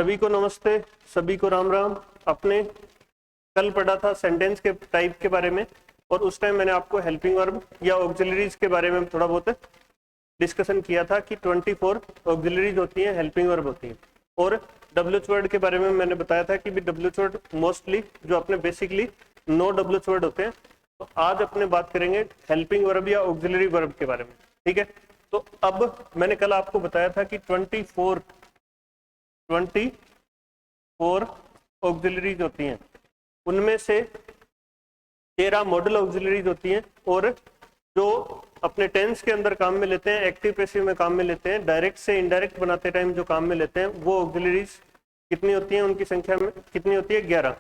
सभी को नमस्ते, सभी को राम राम। अपने कल पढ़ा था सेंटेंस के टाइप के बारे में, और उस टाइम मैंने आपको हेल्पिंग वर्ब या ऑक्सिलरीज के बारे में थोड़ा बहुत डिस्कशन किया था कि 24 ऑक्सिलरीज होती हैं, हेल्पिंग वर्ब होती हैं। और डब्ल्यूएच वर्ड के बारे में मैंने बताया था कि भी डब्ल्यूएच वर्ड मोस्टली जो अपने बेसिकली 9 डब्ल्यूएच वर्ड होते हैं। तो आज अपने बात करेंगे हेल्पिंग वर्ब या ऑक्सिलरी वर्ब के बारे में, ठीक है। तो अब मैंने कल आपको बताया था कि 24 ऑक्सिलरीज होती हैं, उनमें से 13 मॉडल ऑक्सिलरीज होती हैं, और जो अपने टेंस के अंदर काम में लेते हैं, एक्टिव पैसिव में काम में लेते हैं, डायरेक्ट से इनडायरेक्ट बनाते टाइम जो काम में लेते हैं, वो ऑक्सिलरीज कितनी होती हैं, उनकी संख्या में कितनी होती है 11,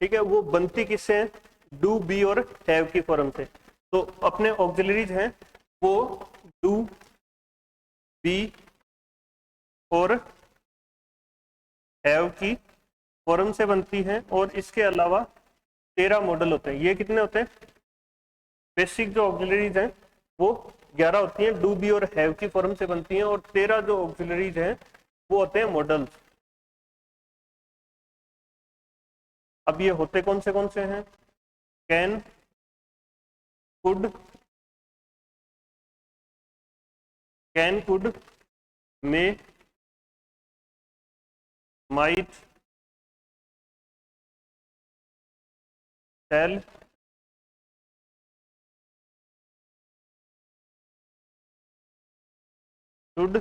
ठीक है। वो बनती किससे है? डू, बी और हैव की फॉर्म से। तो अपने ऑक्सिलरीज हैं वो डू, बी और हैव की फॉर्म से बनती हैं, और इसके अलावा 13 मॉडल होते हैं। ये कितने होते हैं? बेसिक जो ऑक्सिलरीज हैं वो 11 होती हैं, डू, बी और हैव की फॉर्म से बनती हैं, और 13 जो ऑक्सिलरीज हैं वो होते हैं मॉडल्स। अब ये होते कौन से हैं? Can, could, may, might, shall, should,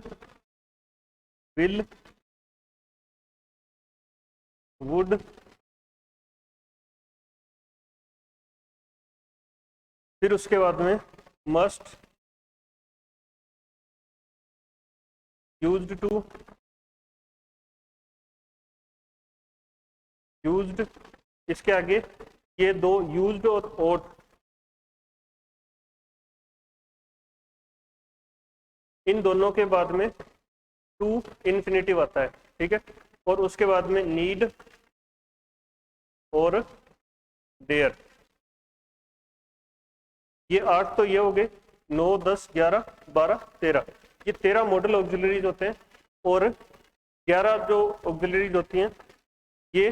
will, would, फिर उसके बाद में मस्ट, यूज्ड टू, यूज्ड, इसके आगे ये दो यूज्ड और ought, इन दोनों के बाद में टू इन्फिनेटिव आता है, ठीक है। और उसके बाद में नीड और देयर। ये 8 तो ये हो गए, 9, 10, 11, 12, 13, ये 13 मॉडल ऑक्सिलरीज होते हैं। और 11 जो ऑक्सिलरीज होती हैं ये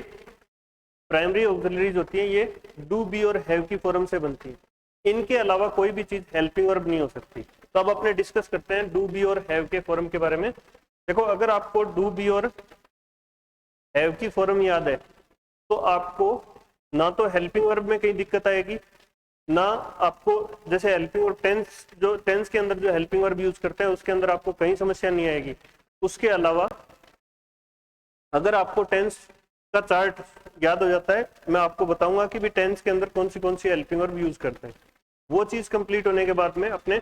प्राइमरी ऑक्सिलरीज होती हैं, ये डू, बी और हैव की फॉर्म से बनती है। इनके अलावा कोई भी चीज हेल्पिंग वर्ब नहीं हो सकती। तो अब अपने डिस्कस करते हैं डू, बी और हैव के फॉर्म के बारे में। देखो, अगर आपको डू, बी और हैव की फॉर्म याद है तो आपको ना तो हेल्पिंग वर्ब में कहीं दिक्कत आएगी, ना आपको जैसे हेल्पिंग वर्ब टेंस के अंदर जो हेल्पिंग वर्ब यूज करते हैं उसके अंदर आपको कहीं समस्या नहीं आएगी। उसके अलावा अगर आपको टेंस का चार्ट याद हो जाता है, मैं आपको बताऊंगा कि भी टेंस के अंदर कौन सी हेल्पिंग वर्ब यूज करते हैं। वो चीज कंप्लीट होने के बाद में अपने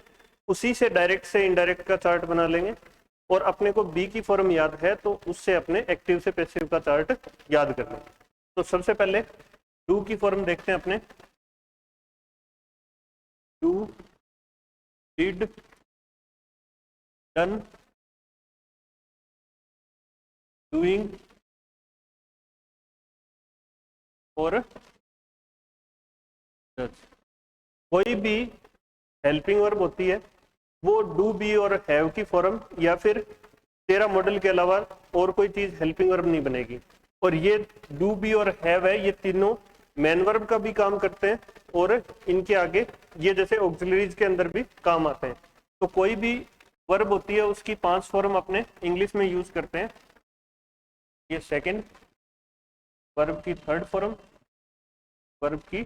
उसी से डायरेक्ट से इनडायरेक्ट का चार्ट बना लेंगे। और अपने को बी की फॉर्म याद है तो उससे अपने एक्टिव से पैसिव का चार्ट याद कर लेंगे। तो सबसे पहले डू की फॉर्म देखते हैं अपने। डू, डिड, डन, डूइंग और कोई भी हेल्पिंग वर्ब होती है वो डू, बी और हैव की फॉर्म या फिर 13 मॉडल के अलावा और कोई चीज हेल्पिंग वर्ब नहीं बनेगी। और ये डू, बी और हैव है, ये तीनों मेन वर्ब का भी काम करते हैं, और इनके आगे ये जैसे ऑक्सिलरीज के अंदर भी काम आते हैं। तो कोई भी वर्ब होती है उसकी 5 फॉर्म अपने इंग्लिश में यूज करते हैं। ये सेकंड, वर्ब की थर्ड फॉर्म, वर्ब की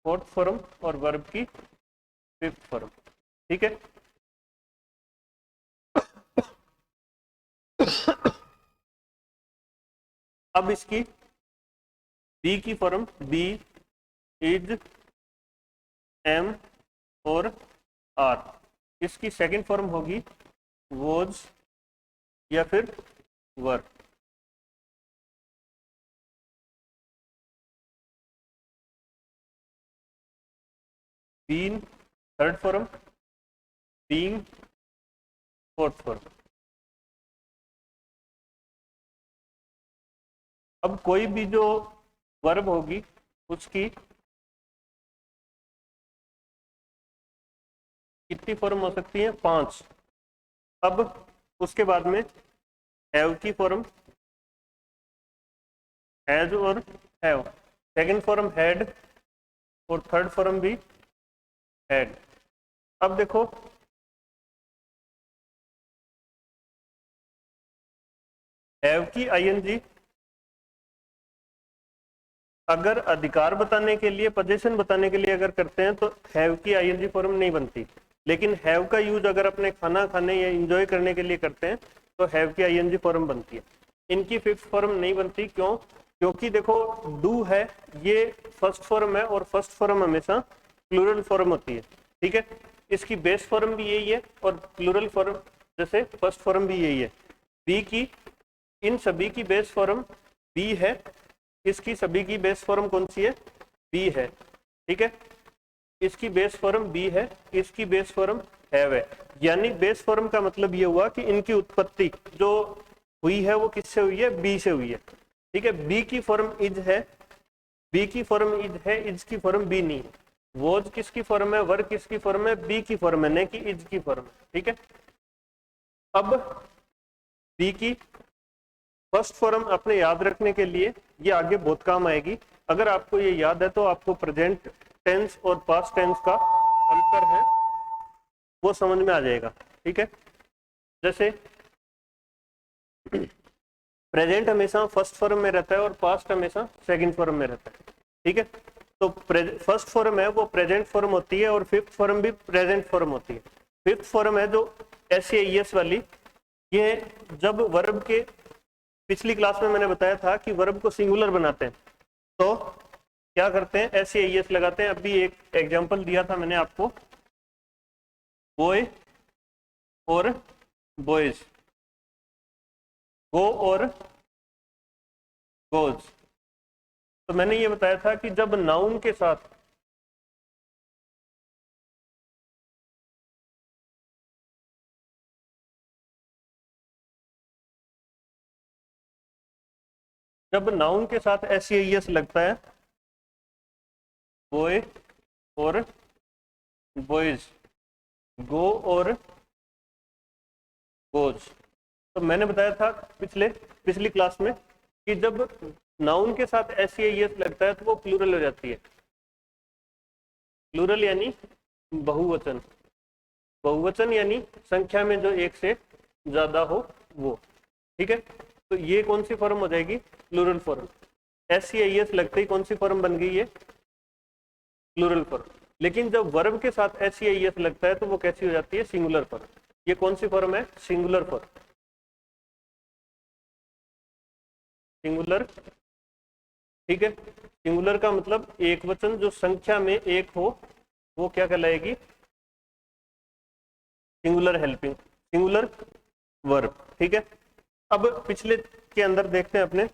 फोर्थ फॉर्म और वर्ब की फिफ्थ फॉर्म, ठीक है। अब इसकी बी की फॉर्म बी, इज, एम और आर। इसकी सेकंड फॉर्म होगी वॉज या फिर were. Been third form, being fourth form. अब कोई भी जो वर्ब होगी उसकी कितनी फॉर्म हो सकती है? 5। अब उसके बाद में हैव की फॉर्म हैज और हैव, सेकंड फॉर्म हैड और थर्ड फॉर्म भी हैड। अब देखो हैव की आईएनजी अगर अधिकार बताने के लिए, पोजीशन बताने के लिए अगर करते हैं तो हैव की आईएनजी फॉर्म नहीं बनती, लेकिन हैव का यूज अगर अपने खाना खाने या एंजॉय करने के लिए करते हैं तो हैव की आईएनजी फॉर्म बनती है। इनकी फिफ्थ फॉर्म नहीं बनती, क्यों? क्योंकि देखो डू है ये फर्स्ट फॉर्म है और फर्स्ट फॉर्म हमेशा प्लूरल फॉर्म होती है, ठीक है। इसकी बेस फॉर्म भी यही है और प्लूरल फॉर्म जैसे फर्स्ट फॉर्म भी यही है। बी की, इन सभी की बेस फॉर्म बी है, इसकी सभी की बेस फॉर्म कौन सी है? बी है, ठीक है। इसकी बेस फॉर्म बी है, इसकी बेस फॉर्म हैव है। यानी बेस फॉर्म का मतलब ये हुआ कि इनकी उत्पत्ति जो हुई है वो किससे हुई है? बी से हुई है, ठीक है। बी की फॉर्म इज है, बी की फॉर्म इज है, इज की फॉर्म बी नहीं है। वॉज किसकी फॉर्म है? वर किसकी फॉर्म है? बी की फॉर्म है, नहीं कि इज की फॉर्म है, ठीक है। अब बी की फर्स्ट फॉर्म अपने याद रखने के लिए ये आगे बहुत काम आएगी। अगर आपको ये याद है तो आपको प्रेजेंट टेंस और पास्ट टेंस का अंतर है वो समझ में आ जाएगा, ठीक है। जैसे प्रेजेंट हमेशा फर्स्ट फॉर्म में रहता है और पास्ट हमेशा सेकंड फॉर्म में रहता है, ठीक है। तो फर्स्ट फॉर्म है वो प्रेजेंट फॉर्म होती है और फिफ्थ फॉर्म भी प्रेजेंट फॉर्म होती है। फिफ्थ फॉर्म है जो एस वाली, ये जब वर्ब के, पिछली क्लास में मैंने बताया था कि वर्ब को सिंगुलर बनाते हैं तो क्या करते हैं? एस लगाते हैं। अभी एक एग्जांपल दिया था मैंने आपको, बॉय और बॉयज, गो और गोज। तो मैंने ये बताया था कि जब नाउन के साथ एस लगता है, बॉय और बॉयज, गो और गोज। तो मैंने बताया था पिछली क्लास में कि जब नाउन के साथ एस लगता है तो वो प्लूरल हो जाती है। प्लूरल यानी बहुवचन, बहुवचन यानी संख्या में जो एक से ज्यादा हो वो, ठीक है। तो ये कौन सी फॉर्म हो जाएगी? Plural form. एस लगते ही कौन सी फॉर्म बन गई है? Plural form. लेकिन जब वर्ब के साथ एस लगता है तो वो कैसी हो जाती है? Singular form. ये कौन सी फॉर्म है? Singular form. सिंगुलर, ठीक है। सिंगुलर का मतलब एक वचन जो संख्या में एक हो वो क्या कहलाएगी? सिंगुलर हेल्पिंग, सिंगुलर वर्ब, ठीक है। अब पिछले के अंदर देखते हैं अपने।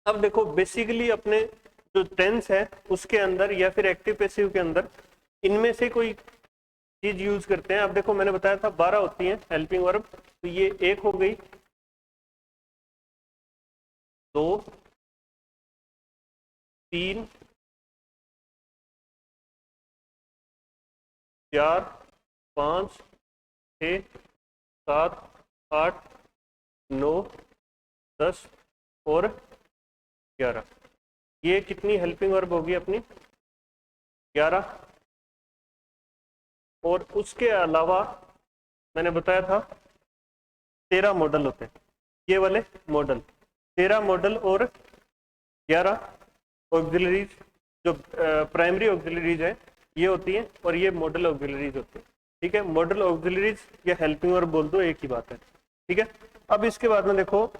अब देखो बेसिकली अपने जो टेंस है उसके अंदर या फिर एक्टिव पैसिव के अंदर इनमें से कोई चीज यूज करते हैं। अब देखो मैंने बताया था 12 होती हैं हेल्पिंग वर्ब, तो ये एक हो गई, 2, 3, 4, 5, 6, 7, 8, 9, 10 और 11। ये कितनी हेल्पिंग वर्ब होगी अपनी? 11। और उसके अलावा मैंने बताया था 13 मॉडल होते हैं, ये वाले मॉडल, 13 मॉडल और 11 ऑक्सिलरीज जो प्राइमरी ऑक्सिलरीज है ये होती है और ये मॉडल ऑक्सिलरीज होते हैं, ठीक है। मॉडल ऑक्सिलरीज या हेल्पिंग वर्ब बोल दो, एक ही बात है, ठीक है। अब इसके बाद में देखो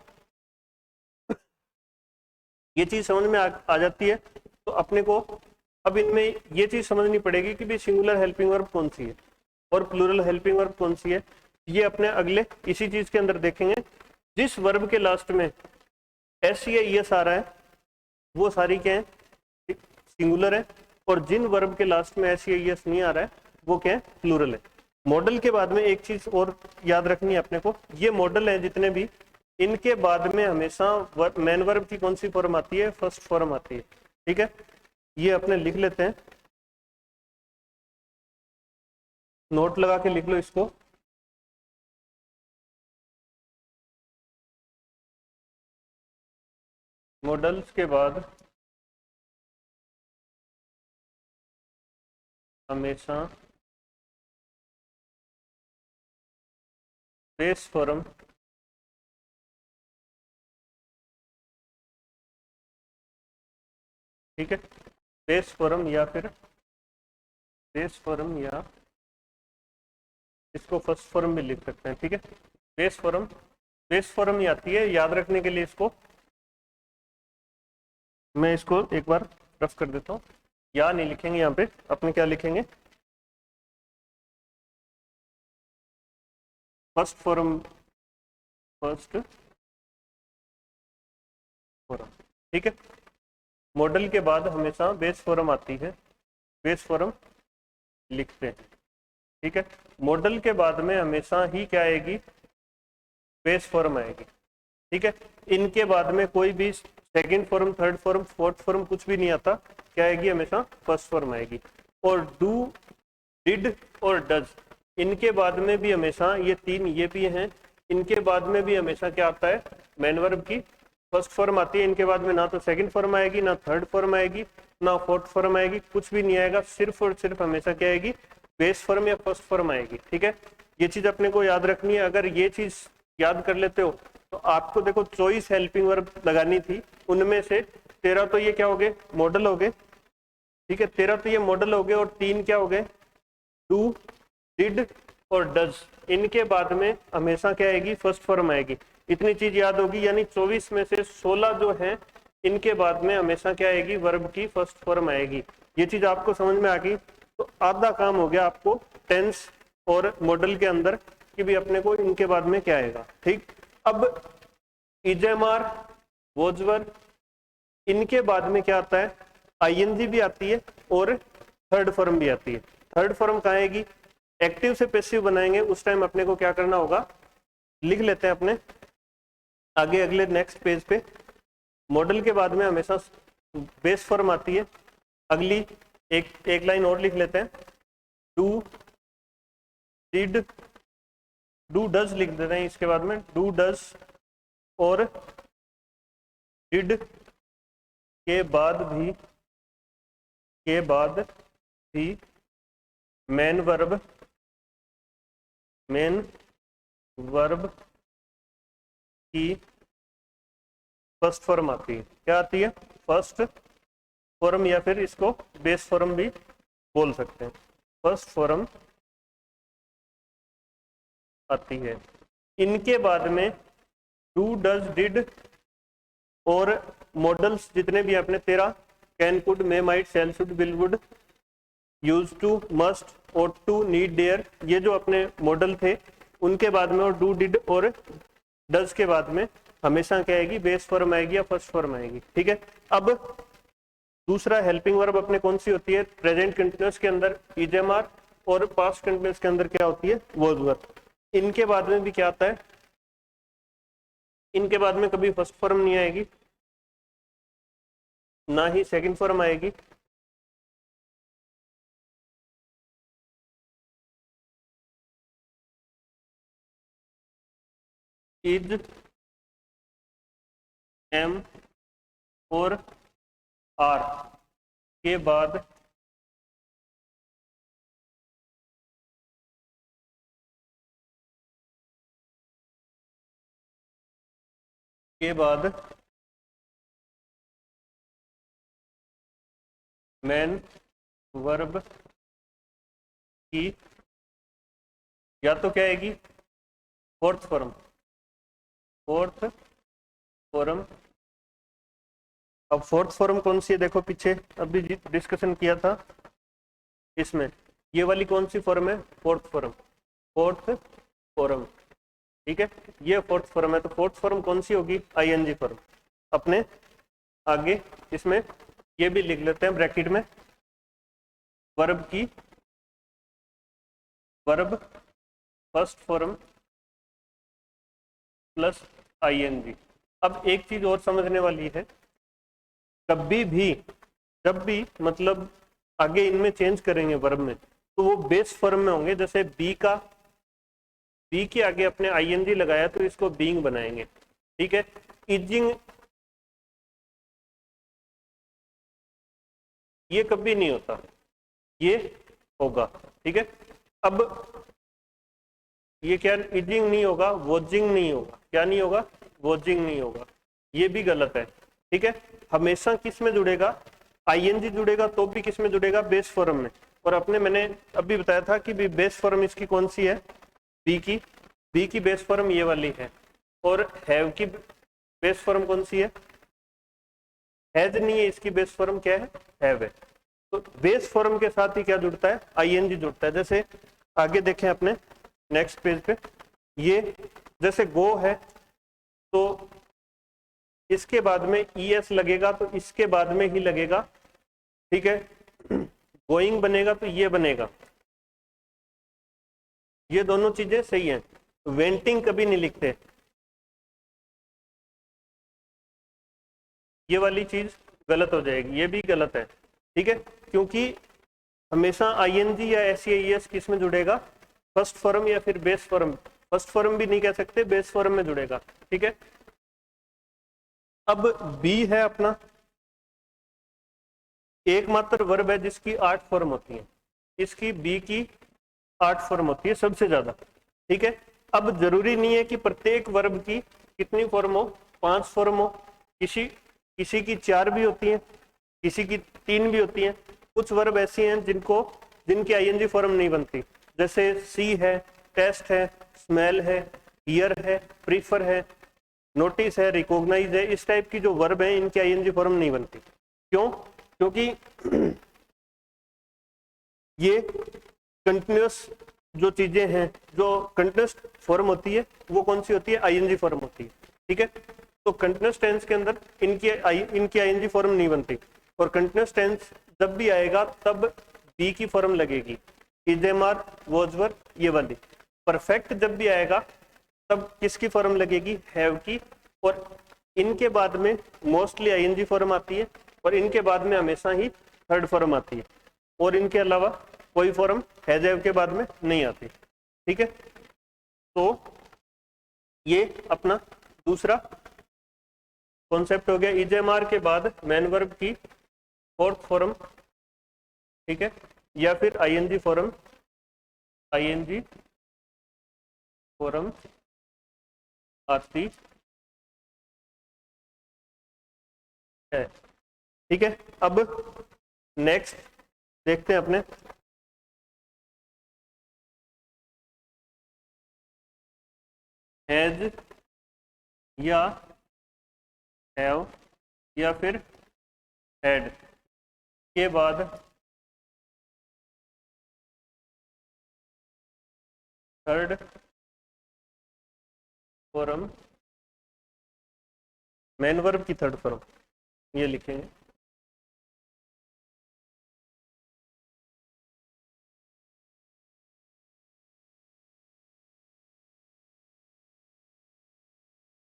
ये चीज समझ में आ जाती है तो अपने को अब इनमें ये चीज समझनी पड़ेगी कि भी सिंगुलर हेल्पिंग वर्ब कौन सी है और प्लूरल हेल्पिंग वर्ब कौन सी है। ये अपने अगले इसी चीज के अंदर देखेंगे। जिस वर्ब के लास्ट में एस या ईएस आ रहा है वो सारी क्या है? सिंगुलर है, और जिन वर्ब के लास्ट में एस या ईएस नहीं आ रहा है वो क्या है? प्लूरल है। मॉडल के बाद में एक चीज और याद रखनी है अपने को, ये मॉडल है जितने भी, इनके बाद में हमेशा मेन वर्ब की कौन सी फॉर्म आती है? फर्स्ट फॉर्म आती है, ठीक है। ये अपने लिख लेते हैं, नोट लगा के लिख लो इसको। मॉडल्स के बाद हमेशा बेस फॉर्म ठीक है, बेस फॉर्म या फिर बेस फॉर्म या इसको फर्स्ट फॉर्म भी लिख सकते हैं। ठीक है, बेस फॉर्म ही आती है। याद रखने के लिए इसको मैं इसको एक बार रफ कर देता हूँ। या नहीं लिखेंगे, यहाँ पे अपने क्या लिखेंगे, फर्स्ट फॉर्म ठीक है। मॉडल के बाद हमेशा बेस फॉर्म आती है, बेस फॉर्म लिखते हैं। ठीक है, मॉडल के बाद में हमेशा ही क्या आएगी, बेस फॉर्म आएगी। ठीक है, इनके बाद में कोई भी second form, third form, fourth form कुछ भी नहीं आता, क्या आएगी, हमेशा फर्स्ट फॉर्म आएगी। और डू, डिड और डज, इनके बाद में भी हमेशा ये तीन ये भी हैं, इनके बाद में भी हमेशा क्या आता है, मेन वर्ब की फर्स्ट फॉर्म आती है। इनके बाद में ना तो सेकंड फॉर्म आएगी, ना थर्ड फॉर्म आएगी, ना फोर्थ फॉर्म आएगी, कुछ भी नहीं आएगा, सिर्फ और सिर्फ हमेशा क्या आएगी, बेस फॉर्म या फर्स्ट फॉर्म आएगी। ठीक है, ये चीज अपने को याद रखनी है। अगर ये चीज याद कर लेते हो तो आपको देखो चॉइस हेल्पिंग वर्ब लगानी थी, उनमें से 13 तो ये क्या हो गए, मॉडल हो गए। ठीक है, 13 तो ये मॉडल हो गए और 3 क्या हो गए, डू, डिड और डज। इनके बाद में हमेशा क्या आएगी, फर्स्ट फॉर्म आएगी। इतनी चीज याद होगी, यानी 24 में से 16 जो है इनके बाद में हमेशा क्या आएगी, वर्ब की फर्स्ट फॉर्म आएगी। ये चीज आपको समझ में आ गई तो आधा काम हो गया आपको टेंस और मॉडल के अंदर कि भी अपने को इनके बाद में क्या आएगा। ठीक, अब इजेमार, वोजवर, इनके बाद में क्या आता है, आईएनजी भी आती है और थर्ड फॉर्म भी आती है। थर्ड फॉर्म कहाँ आएगी, एक्टिव से पैसिव बनाएंगे उस टाइम अपने को क्या करना होगा, लिख लेते हैं अपने आगे अगले नेक्स्ट पेज पे। मॉडल के बाद में हमेशा बेस फॉर्म आती है। अगली एक लाइन और लिख लेते हैं, डू, डिड, डू डज लिख देते हैं इसके बाद में, डू डज और डिड के बाद भी मेन वर्ब की फर्स्ट फॉर्म आती है। क्या आती है, फर्स्ट फॉर्म, या फिर इसको बेस फॉर्म भी बोल सकते हैं। फर्स्ट फॉर्म आती है। इनके बाद में डू, डज, डिड और मॉडल्स जितने भी अपने 13, can, could, may, might, shall, should, will, would, use to, must, ought to, need, dare, ये जो अपने मॉडल थे उनके बाद में, और डू, डिड और डज के बाद में हमेशा क्या आएगी, बेस फॉर्म आएगी या फर्स्ट फॉर्म आएगी। ठीक है, अब दूसरा हेल्पिंग वर्ब अपने कौन सी होती है, प्रेजेंट कंटिन्यूअस के अंदर इजेमार और पास्ट कंटिन्यूअस के अंदर क्या होती है, वॉज वर। इनके बाद में भी क्या आता है, इनके बाद में कभी फर्स्ट फॉर्म नहीं आएगी, ना ही सेकंड फॉर्म आएगी, इज, एम और आर के बाद मेन वर्ब की या तो क्या आएगी, फोर्थ फॉर्म, अब फोर्थ फॉर्म कौन सी है, देखो पीछे अभी डिस्कशन किया था इसमें, ये वाली कौन सी फॉर्म है, फोर्थ फॉर्म। ठीक है, ये फोर्थ फॉर्म है, तो फोर्थ फॉर्म कौन सी होगी, आईएनजी फॉर्म। अपने आगे इसमें ये भी लिख लेते हैं ब्रैकेट में, verb first form plus ING. अब एक चीज और समझने वाली है, कभी भी जब भी मतलब आगे इनमें चेंज करेंगे वर्ब में तो वो बेस फॉर्म में होंगे। जैसे बी के आगे अपने आईएनजी लगाया तो इसको बीइंग बनाएंगे। ठीक है, इजिंग ये कभी नहीं होता, ये होगा। ठीक है, अब ये क्या, इजिंग नहीं होगा, वॉजिंग नहीं होगा। क्या नहीं होगा, वॉजिंग नहीं होगा, ये भी गलत है। ठीक है, हमेशा किस में जुड़ेगा, आईएनजी जुड़ेगा तो भी किस में जुड़ेगा, बेस फॉर्म में। और अपने मैंने अभी बताया था कि भी बेस फॉर्म इसकी कौन सी है, बी की बेस फॉर्म ये वाली है। और हैव की बेस फॉर्म कौन सी है, हैज नहीं है, इसकी बेस फॉर्म क्या है, हैव है। तो बेस फॉर्म के साथ ही क्या जुड़ता है, आईएनजी जुड़ता है। जैसे आगे देखें अपने नेक्स्ट पेज पे, ये जैसे गो है तो इसके बाद में ईएस लगेगा तो इसके बाद में ही लगेगा। ठीक है, गोइंग बनेगा तो ये बनेगा, ये दोनों चीजें सही हैं। वेंटिंग कभी नहीं लिखते, ये वाली चीज गलत हो जाएगी, ये भी गलत है। ठीक है, क्योंकि हमेशा आईएनजी या एसईएस किस में जुड़ेगा, फर्स्ट फॉर्म या फिर बेस फॉर्म। फर्स्ट फॉर्म भी नहीं कह सकते, बेस फॉर्म में जुड़ेगा। ठीक है, अब बी है अपना, एकमात्र वर्ब है जिसकी 8 फॉर्म होती है, इसकी बी की 8 फॉर्म होती है सबसे ज्यादा। ठीक है, अब जरूरी नहीं है कि प्रत्येक वर्ब की कितनी फॉर्म हो, 5 फॉर्म हो, किसी की 4 भी होती हैं, किसी की 3 भी होती हैं। कुछ वर्ब ऐसी हैं जिनकी आईएनजी फॉर्म नहीं बनती, जैसे सी है, टेस्ट है, स्मेल है, हियर है, प्रीफर है, नोटिस है, रिकॉग्नाइज है। इस टाइप की जो वर्ब है इनकी आईएनजी फॉर्म नहीं बनती। क्यों, क्योंकि ये कंटिन्यूस जो चीजें हैं, जो कंटिन्यूस फॉर्म होती है वो कौन सी होती है, आईएनजी फॉर्म होती है। ठीक है, तो कंटिन्यूस टेंस के अंदर इनकी आईएनजी फॉर्म नहीं बनती। और कंटिन्यूस टेंस जब भी आएगा तब बी की फॉर्म लगेगी, इजेमार, वॉजवर, ये वाली। परफेक्ट जब भी आएगा तब किसकी फॉर्म लगेगी, हैव की। और इनके बाद में मोस्टली आईएनजी फॉर्म आती है, और इनके बाद में हमेशा ही थर्ड फॉर्म आती है, और इनके अलावा कोई फॉर्म हैज हैव के बाद में नहीं आती। ठीक है, तो ये अपना दूसरा कॉन्सेप्ट हो गया। इजेमार के बाद मैन वर्ब की फोर्थ फॉर्म, ठीक है, या फिर आईएनजी फॉर्म आती है। ठीक है, अब नेक्स्ट देखते हैं अपने, हैज या हैव या फिर हैड के बाद थर्ड फॉर्म, मैन वर्ब की थर्ड फॉर्म, ये लिखेंगे।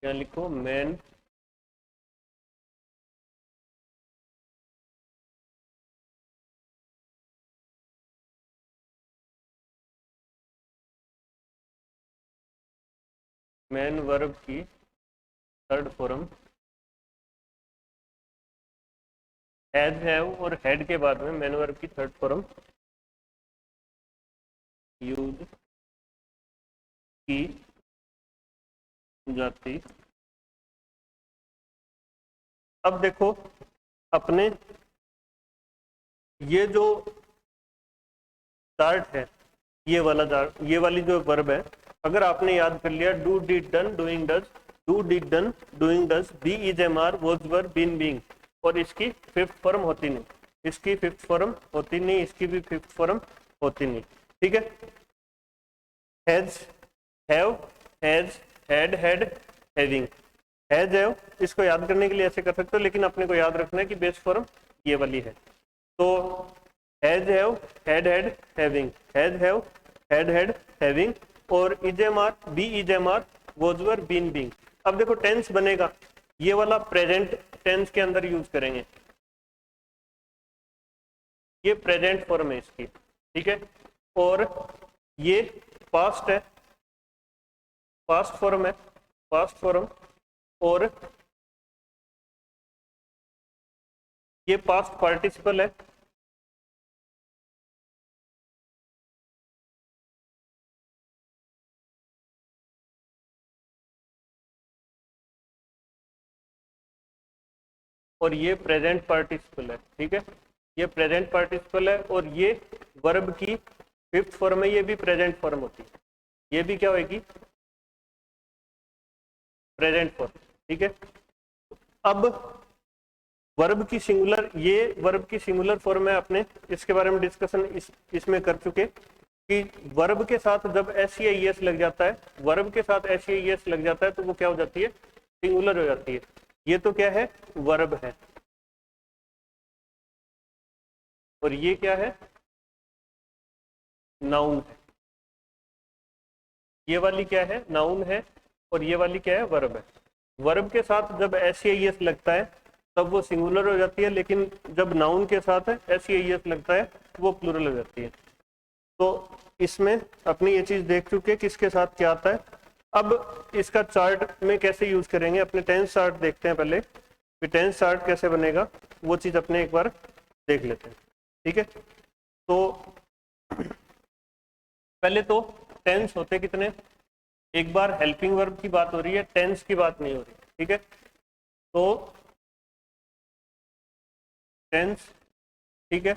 क्या लिखो, मैन वर्ब की थर्ड फॉर्म हैज हैव, और हैड के बाद में मैन वर्ब की थर्ड फॉर्म यूज की जाती। अब देखो अपने ये जो चार्ट है, ये वाली जो वर्ब है, अगर आपने याद कर लिया, do, did, done, doing, does, do, did, done, doing, does, be, is, am, are, was, were, been, being, और इसकी फिफ्थ फॉर्म होती नहीं, इसकी फिफ्थ फॉर्म होती नहीं, इसकी भी फिफ्थ फॉर्म होती नहीं। ठीक है, has, have, has, had, had, having, has, have, इसको याद करने के लिए ऐसे कर सकते हो, लेकिन अपने को याद रखना है कि बेस फॉर्म ये वाली है। तो has, have, had, had, having, has, have, had, had, having, और is am are, be, is am are, was, were, been, being. अब देखो टेंस बनेगा, ये वाला प्रेजेंट टेंस के अंदर यूज करेंगे, ये प्रेजेंट फॉर्म है इसकी। ठीक है, और ये पास्ट है, पास्ट फॉर्म है, पास्ट फॉर्म, और ये पास्ट पार्टिसिपल है, और ये प्रेजेंट पार्टिसिपल है, ठीक है, ये प्रेजेंट पार्टिसिपल है, और ये वर्ब की फिफ्थ फॉर्म है, ये भी प्रेजेंट फॉर्म होती है, ये भी क्या होगी, प्रेजेंट फॉर्म, ठीक है। अब वर्ब की सिंगुलर, ये वर्ब की सिंगुलर फॉर्म है, अपने इसके बारे में डिस्कशन इसमें कर चुके कि वर्ब के साथ जब एस लग जाता है, वर्ब के साथ एस लग जाता है तो वो क्या हो जाती है, सिंगुलर हो जाती है। ये तो क्या है, वर्ब है, और ये क्या है, नाउन है। ये वाली क्या है, नाउन है, और ये वाली क्या है, वर्ब है। वर्ब के साथ जब एस लगता है तब वो सिंगुलर हो जाती है, लेकिन जब नाउन के साथ एस लगता है वो प्लूरल हो जाती है। तो इसमें अपनी ये चीज देख चुके किसके साथ क्या आता है। अब इसका चार्ट में कैसे यूज करेंगे, अपने टेंस चार्ट देखते हैं पहले, कि टेंस चार्ट कैसे बनेगा वो चीज अपने एक बार देख लेते हैं, ठीक है। तो पहले तो टेंस होते कितने, एक बार हेल्पिंग वर्ब की बात हो रही है, टेंस की बात नहीं हो रही, ठीक है। तो टेंस, ठीक है,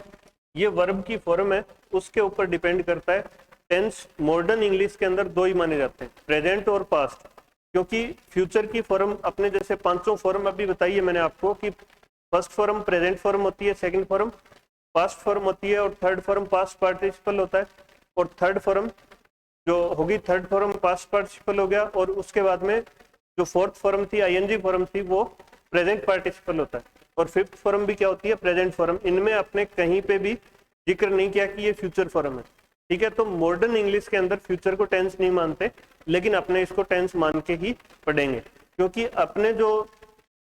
ये वर्ब की फॉर्म है, उसके ऊपर डिपेंड करता है। टेंस मॉडर्न इंग्लिश के अंदर दो ही माने जाते हैं, प्रेजेंट और पास्ट, क्योंकि फ्यूचर की फॉर्म अपने जैसे पांचों फॉर्म अभी बताइए मैंने आपको कि फर्स्ट फॉर्म प्रेजेंट फॉर्म होती है, सेकंड फॉर्म पास्ट फॉर्म होती है, और थर्ड फॉर्म पास्ट पार्टिसिपल होता है, और थर्ड फॉर्म जो होगी, थर्ड फॉर्म पास्ट पार्टिसिपल हो गया, और उसके बाद में जो फोर्थ फॉर्म थी आईएनजी फॉर्म थी वो प्रेजेंट पार्टिसिपल होता है, और फिफ्थ फॉर्म भी क्या होती है, प्रेजेंट फॉर्म। इनमें अपने कहीं पे भी जिक्र नहीं किया कि ये फ्यूचर फॉर्म है, ठीक है। तो मॉडर्न इंग्लिश के अंदर फ्यूचर को टेंस नहीं मानते, लेकिन अपने इसको टेंस मान के ही पढ़ेंगे, क्योंकि अपने जो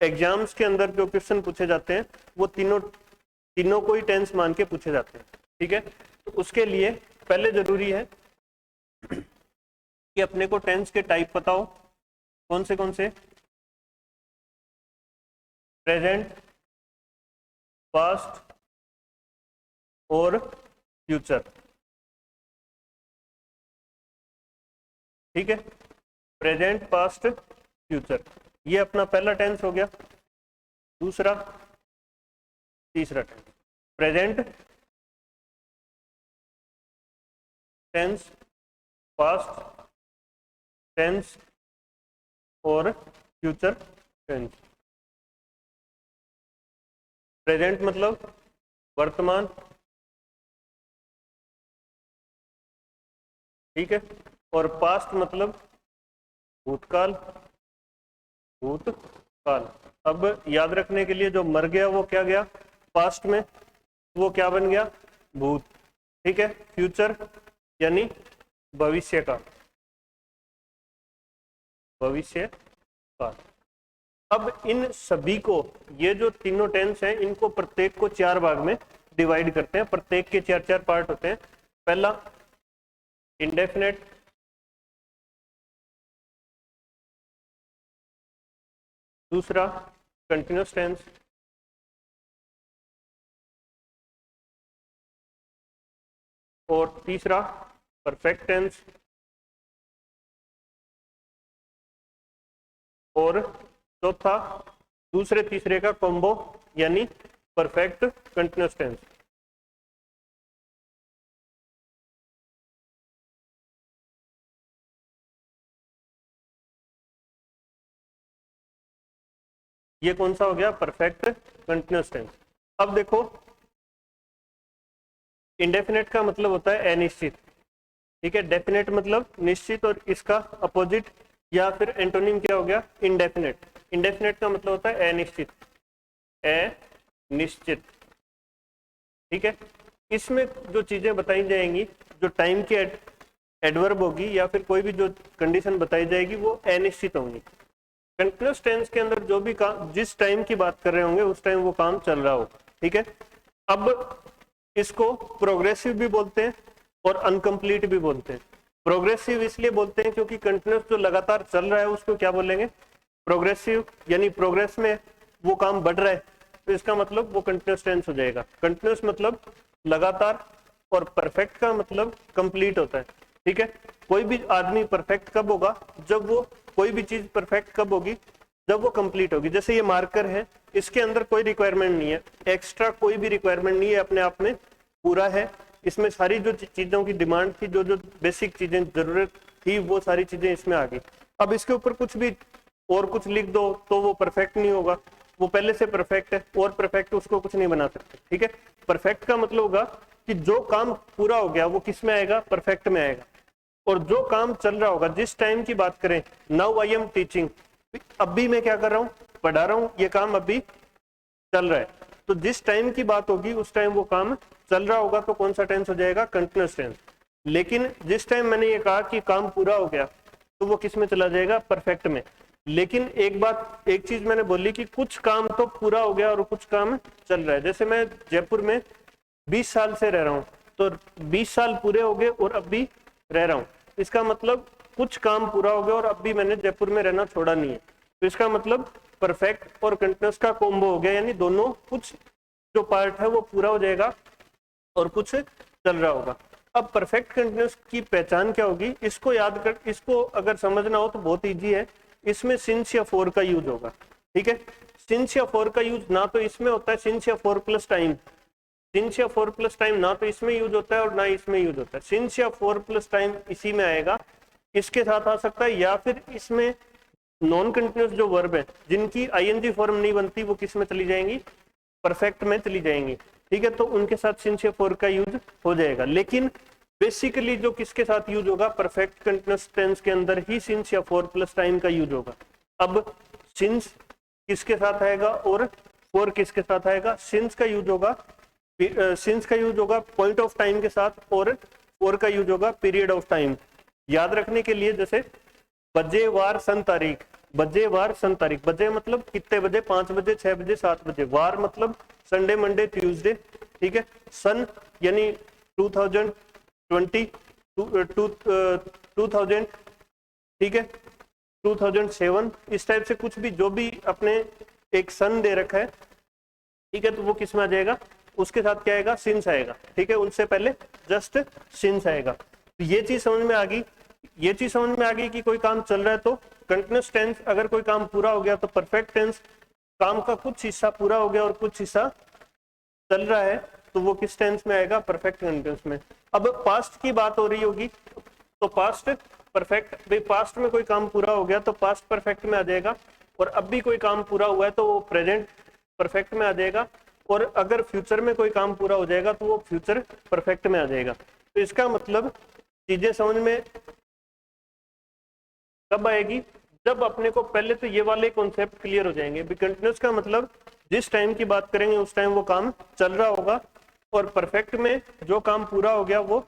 एग्जाम्स के अंदर जो क्वेश्चन पूछे जाते हैं वो तीनों को ही टेंस मान के पूछे जाते हैं, ठीक है। तो उसके लिए पहले जरूरी है कि अपने को टेंस के टाइप पता हो, कौन से, प्रेजेंट, पास्ट और फ्यूचर, ठीक है। प्रेजेंट, पास्ट, फ्यूचर, ये अपना पहला टेंस हो गया। दूसरा, तीसरा tense, present tense, past tense और फ्यूचर टेंस। प्रेजेंट मतलब वर्तमान, ठीक है, और पास्ट मतलब भूतकाल, भूतकाल। अब याद रखने के लिए जो मर गया वो क्या गया पास्ट में, वो क्या बन गया, भूत, ठीक है। फ्यूचर यानी भविष्य का, भविष्य काल। अब इन सभी को, ये जो तीनों टेंस हैं, इनको प्रत्येक को 4 भाग में डिवाइड करते हैं, प्रत्येक के 4-4 पार्ट होते हैं। पहला इंडेफिनेट, दूसरा कंटिन्यूअस टेंस, और तीसरा परफेक्ट टेंस, और चौथा दूसरे तीसरे का कॉम्बो यानी परफेक्ट कंटिन्यूअस टेंस। ये कौन सा हो गया, परफेक्ट कंटिन्यूअस टेंस। अब देखो, इंडेफिनेट का मतलब होता है अनिश्चित, ठीक है। डेफिनेट मतलब निश्चित, और इसका अपोजिट या फिर एंटोनिम क्या हो गया, इंडेफिनेट। इंडेफिनेट का मतलब होता है अनिश्चित, अनिश्चित, ठीक है। इसमें जो चीजें बताई जाएंगी, जो टाइम की एडवर्ब होगी या फिर कोई भी जो कंडीशन बताई जाएगी वो अनिश्चित होंगी। कंटिन्यूअस टेंस के अंदर जो भी काम, जिस टाइम की बात कर रहे होंगे उस टाइम वो काम चल रहा होगा, ठीक है। अब इसको प्रोग्रेसिव भी बोलते हैं और अनकंप्लीट भी बोलते हैं। प्रोग्रेसिव इसलिए बोलते हैं क्योंकि कंटिन्यूअस जो लगातार चल रहा है उसको क्या बोलेंगे, प्रोग्रेसिव, यानी प्रोग्रेस में वो काम बढ़ रहा है, तो इसका मतलब वो कंटिन्यूअस टेंस हो जाएगा। कंटिन्यूअस मतलब लगातार, और परफेक्ट का मतलब कंप्लीट होता है, ठीक है। कोई भी आदमी परफेक्ट कब होगा, जब वो, कोई भी चीज परफेक्ट कब होगी, जब वो कंप्लीट होगी। जैसे ये मार्कर है, इसके अंदर कोई रिक्वायरमेंट नहीं है, एक्स्ट्रा कोई भी रिक्वायरमेंट नहीं है, अपने आप में पूरा है। इसमें सारी जो चीजों की डिमांड थी, जो जो बेसिक चीजें जरूरत थी, वो सारी चीजें इसमें आ गई। अब इसके ऊपर कुछ भी और कुछ लिख दो तो वो परफेक्ट नहीं होगा, वो पहले से परफेक्ट है, और परफेक्ट उसको कुछ नहीं बना सकते। ठीक है, परफेक्ट का मतलब होगा कि जो काम पूरा हो गया वो किस में आएगा, परफेक्ट में आएगा। और जो काम चल रहा होगा, जिस टाइम की बात करें, नाउ आई एम टीचिंग, अभी मैं क्या कर रहा हूँ, पढ़ा रहा हूँ, ये काम अभी चल रहा है, तो जिस टाइम की बात होगी उस टाइम वो काम चल रहा होगा, तो कौन सा टेंस हो जाएगा, कंटिन्यूअस टेंस। लेकिन जिस टाइम मैंने ये कहा कि काम पूरा हो गया, तो वो किस में चला जाएगा, परफेक्ट में। लेकिन एक चीज मैंने बोली कि कुछ काम तो पूरा हो गया और कुछ काम चल रहा है। जैसे मैं जयपुर में 20 साल से रह रहा हूँ, तो 20 साल पूरे हो गए और अब भी रह रहा हूँ, इसका मतलब कुछ काम पूरा हो गया और अब भी मैंने जयपुर में रहना छोड़ा नहीं है, तो इसका मतलब परफेक्ट और कंटिन्यूअस का कॉम्बो हो गया, यानी दोनों, कुछ जो पार्ट है वो पूरा हो जाएगा और कुछ चल रहा होगा। अब परफेक्ट कंटिन्यूअस की पहचान क्या होगी, इसको याद कर, इसको अगर समझना हो तो बहुत इजी है, इसमें सिंस या फॉर का यूज होगा। ठीक है, सिंस या फॉर का यूज ना तो इसमें होता है सिंस या फॉर प्लस टाइम, सिंस या फॉर प्लस टाइम ना तो इसमें यूज होता है और ना इसमें यूज होता है। सिंस या फॉर प्लस टाइम इसी में आएगा, इसके साथ आ सकता है, या फिर इसमें नॉन कंटिन्यूअस जो वर्ब है जिनकी आईएनजी फॉर्म नहीं बनती, वो किस में चली जाएंगी, परफेक्ट में चली जाएंगी। ठीक है, तो उनके साथ सिंस या फॉर का यूज हो जाएगा। लेकिन बेसिकली जो किसके साथ यूज होगा, परफेक्ट कंटिन्यूअस टेंस के अंदर ही सिंस या फॉर प्लस टाइम का यूज होगा। अब सिंस किसके साथ आएगा और फॉर किसके साथ आएगा, सिंस का यूज होगा पॉइंट ऑफ टाइम के साथ, और फॉर का यूज होगा पीरियड ऑफ टाइम। याद रखने के लिए, जैसे बजे वार सन तारीख, बजे वार सन तारीख, बजे मतलब कितने बजे, 5 बजे, 6 बजे, 7 बजे, वार मतलब संडे मंडे ट्यूसडे। ठीक है, सन यानी 2020 2000, ठीक है, 2007, इस टाइप से कुछ भी जो भी अपने एक सन दे रखा है, ठीक है, तो वो किस में आ जाएगा, उसके साथ क्या आएगा, सिंस आएगा। ठीक है, उनसे पहले जस्ट सिंस आएगा। तो ये चीज समझ में आ गई, ये चीज समझ में आ गई कि कोई काम चल रहा है तो कंटिन्यूअस टेंस, अगर कोई काम पूरा हो गया तो परफेक्ट टेंस, काम का कुछ हिस्सा पूरा हो गया और कुछ हिस्सा चल रहा है, तो वो किस टेंस में आएगा, परफेक्ट कंटिन्यूअस में। अब पास्ट की बात हो रही होगी तो पास्ट परफेक्ट, भाई पास्ट में कोई काम पूरा हो गया तो पास्ट परफेक्ट में आ जाएगा, और अब भी कोई काम पूरा हुआ है तो वो प्रेजेंट परफेक्ट में आ जाएगा, और अगर फ्यूचर में कोई काम पूरा हो जाएगा तो वो फ्यूचर परफेक्ट में आ जाएगा। तो इसका मतलब चीजें समझ में कब आएगी, जब अपने को पहले तो ये वाले कॉन्सेप्ट क्लियर हो जाएंगे। कंटिन्यूअस का मतलब जिस टाइम की बात करेंगे उस टाइम वो काम चल रहा होगा, और परफेक्ट में जो काम पूरा हो गया वो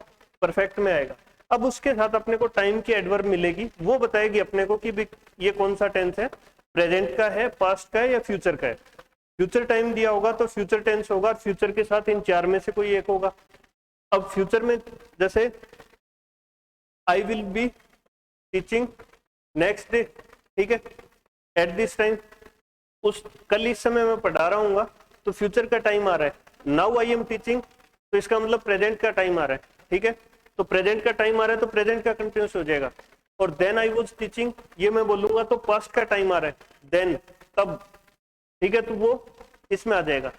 परफेक्ट में आएगा। अब उसके साथ अपने को टाइम की एडवर्ब मिलेगी, वो बताएगी अपने को कि ये कौन सा टेंस है, प्रेजेंट का है, पास्ट का है या फ्यूचर का है। फ्यूचर टाइम दिया होगा तो फ्यूचर टेंस होगा, फ्यूचर के साथ इन चार में से कोई एक होगा। अब फ्यूचर में जैसे I will be teaching next day, ठीक है, एट दिस टाइम, उस कल इस समय मैं पढ़ा रहा हूँ, तो फ्यूचर का टाइम आ रहा है। नाउ आई एम टीचिंग, तो इसका मतलब प्रेजेंट का टाइम आ रहा है। ठीक है, तो प्रेजेंट का टाइम आ रहा है तो प्रेजेंट का कंटिन्यूस हो जाएगा। और देन आई वाज टीचिंग, ये मैं बोलूंगा तो पास्ट का टाइम आ रहा है, देन, तब। ठीक है, तो वो इसमें आ जाएगा,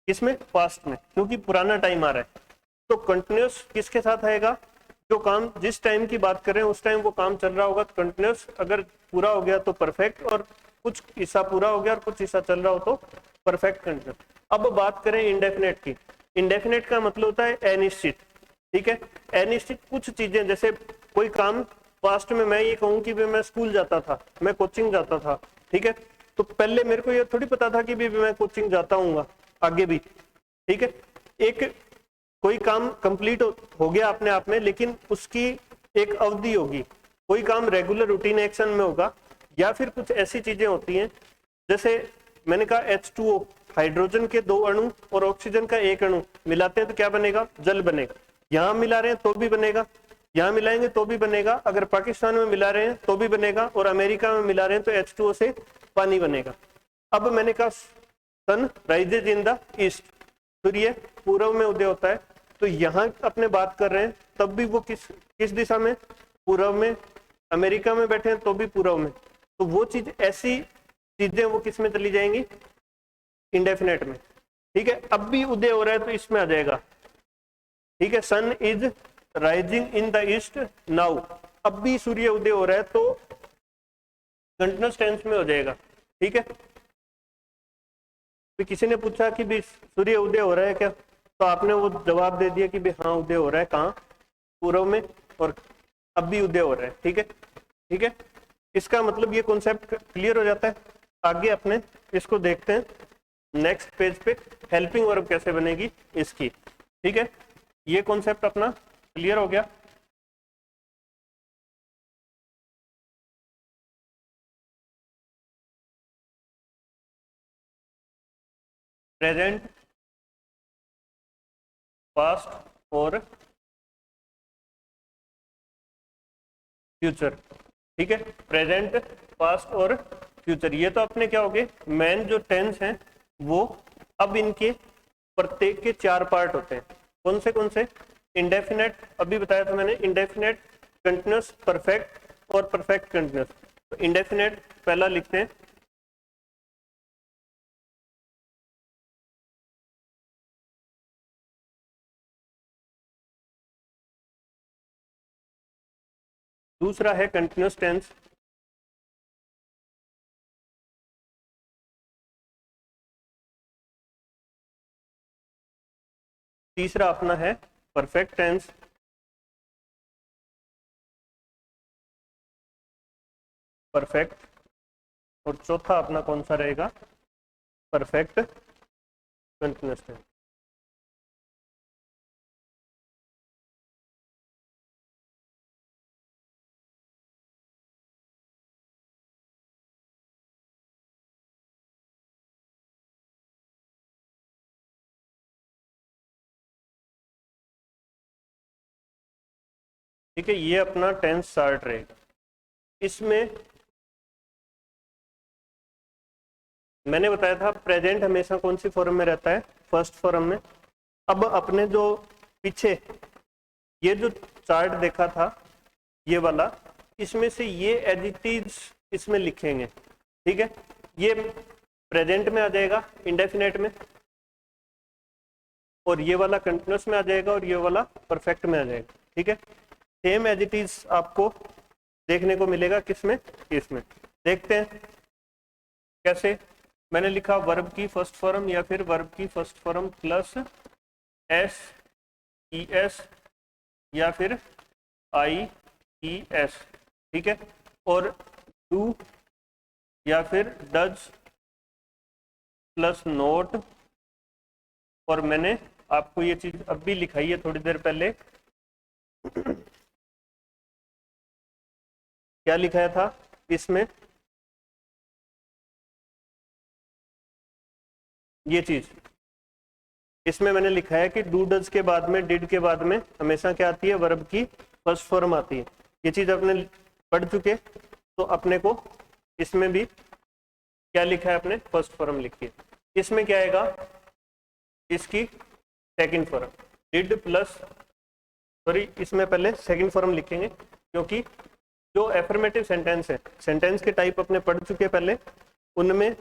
इसमें पास्ट में, क्योंकि पुराना टाइम आ रहा है। तो कंटिन्यूस किसके साथ आएगा, जो काम जिस टाइम की बात करें उस टाइम वो काम चल रहा होगा तो कंटिन्यूस, अगर पूरा हो गया तो परफेक्ट, और कुछ हिस्सा पूरा हो गया और कुछ हिस्सा चल रहा हो तो परफेक्ट कंटिन्यूस। अब बात करें इंडेफिनेट की। इंडेफिनेट का मतलब होता है अनिश्चित। ठीक है, अनिश्चित कुछ चीजें, जैसे कोई काम पास्ट में मैं ये कहूँ कि मैं स्कूल जाता था, मैं कोचिंग जाता था, ठीक है, तो पहले मेरे को ये थोड़ी पता था कि भी मैं कोचिंग जाता हूँ आगे भी। ठीक है, एक कोई काम कंप्लीट हो गया अपने आप में, लेकिन उसकी एक अवधि होगी। कोई काम रेगुलर रूटीन एक्शन में होगा, या फिर कुछ ऐसी चीजें होती हैं, जैसे मैंने कहा H2O, हाइड्रोजन के 2 अणु और ऑक्सीजन का 1 अणु मिलाते हैं तो क्या बनेगा, जल बनेगा। यहाँ मिला रहे हैं तो भी बनेगा, यहाँ मिलाएंगे तो भी बनेगा, अगर पाकिस्तान में मिला रहे हैं तो भी बनेगा, और अमेरिका में मिला रहे हैं तो H2O से पानी बनेगा। अब मैंने कहा sun rises in the east, सूर्य पूर्व में उदय होता है, तो यहाँ अपने बात कर रहे हैं तब भी वो किस दिशा में, पूर्व में। अमेरिका में बैठे हैं तो भी पूर्व में। तो वो चीज, ऐसी चीजें वो किस में चली जाएंगी, इंडेफिनेट में, ठीक है। अब भी उदय हो रहा है तो इसमें आ जाएगा, ठीक है। Sun is rising in the east now, अब भी सूर्य उदय हो रहा है तो कंटिन्यूअस टेंस में हो जाएगा, ठीक है। तो किसी ने पूछा कि भी सूर्य उदय हो रहा है क्या, तो आपने वो जवाब दे दिया कि भी हाँ उदय हो रहा है, कहाँ, पूर्व में, और अब भी उदय हो रहा है, ठीक है, ठीक है। इसका मतलब ये कॉन्सेप्ट क्लियर हो जाता है। आगे अपने इसको देखते हैं नेक्स्ट पेज पे, हेल्पिंग वर्ब कैसे बनेगी इसकी, ठीक है। ये कॉन्सेप्ट अपना क्लियर हो गया। प्रेजेंट, पास्ट और फ्यूचर, ठीक है। प्रेजेंट, पास्ट और फ्यूचर, ये तो अपने क्या हो गए मेन जो टेंस हैं वो। अब इनके प्रत्येक के 4 पार्ट होते हैं, कौन से, इंडेफिनेट, अभी बताया था मैंने, इंडेफिनेट, कंटिन्यूअस, परफेक्ट और परफेक्ट कंटिन्यूअस। तो इंडेफिनेट पहला लिखते हैं, दूसरा है कंटिन्यूअस टेंस, तीसरा अपना है परफेक्ट टेंस, परफेक्ट, और चौथा अपना कौन सा रहेगा, परफेक्ट कंटिन्यूअस टेंस। ठीक है, ये अपना टेंस चार्ट रहेगा। इसमें मैंने बताया था प्रेजेंट हमेशा कौन सी फॉर्म में रहता है, फर्स्ट फॉर्म में। अब अपने जो पीछे ये जो चार्ट देखा था ये वाला, इसमें से ये एडिटिव्स इसमें लिखेंगे, ठीक है। ये प्रेजेंट में आ जाएगा, इंडेफिनेट में, और ये वाला कंटिन्यूअस में आ जाएगा, और ये वाला परफेक्ट में आ जाएगा, ठीक है। सेम एडिटिव्स आपको देखने को मिलेगा किसमें, इसमें। देखते हैं कैसे। मैंने लिखा वर्ब की फर्स्ट फॉर्म या फिर वर्ब की first form plus S E S या फिर आई ई एस, ठीक है। और डू या फिर डज प्लस नोट, और मैंने आपको ये चीज अब भी लिखाई है थोड़ी देर पहले। क्या लिखाया था इसमें, ये चीज इसमें मैंने लिखा है कि डू डज के बाद में, डिड के बाद में हमेशा क्या आती है, वर्ब की फर्स्ट फॉर्म आती है। ये चीज अपने पढ़ चुके, तो अपने को इसमें भी क्या लिखा है, अपने फर्स्ट फॉर्म लिखी है। इसमें क्या आएगा, इसकी second form, did plus, sorry इसमें पहले सेकंड फॉर्म लिखेंगे, क्योंकि जो एफर्मेटिव सेंटेंस है, सेंटेंस के टाइप अपने पढ़ चुके पहले, उनमें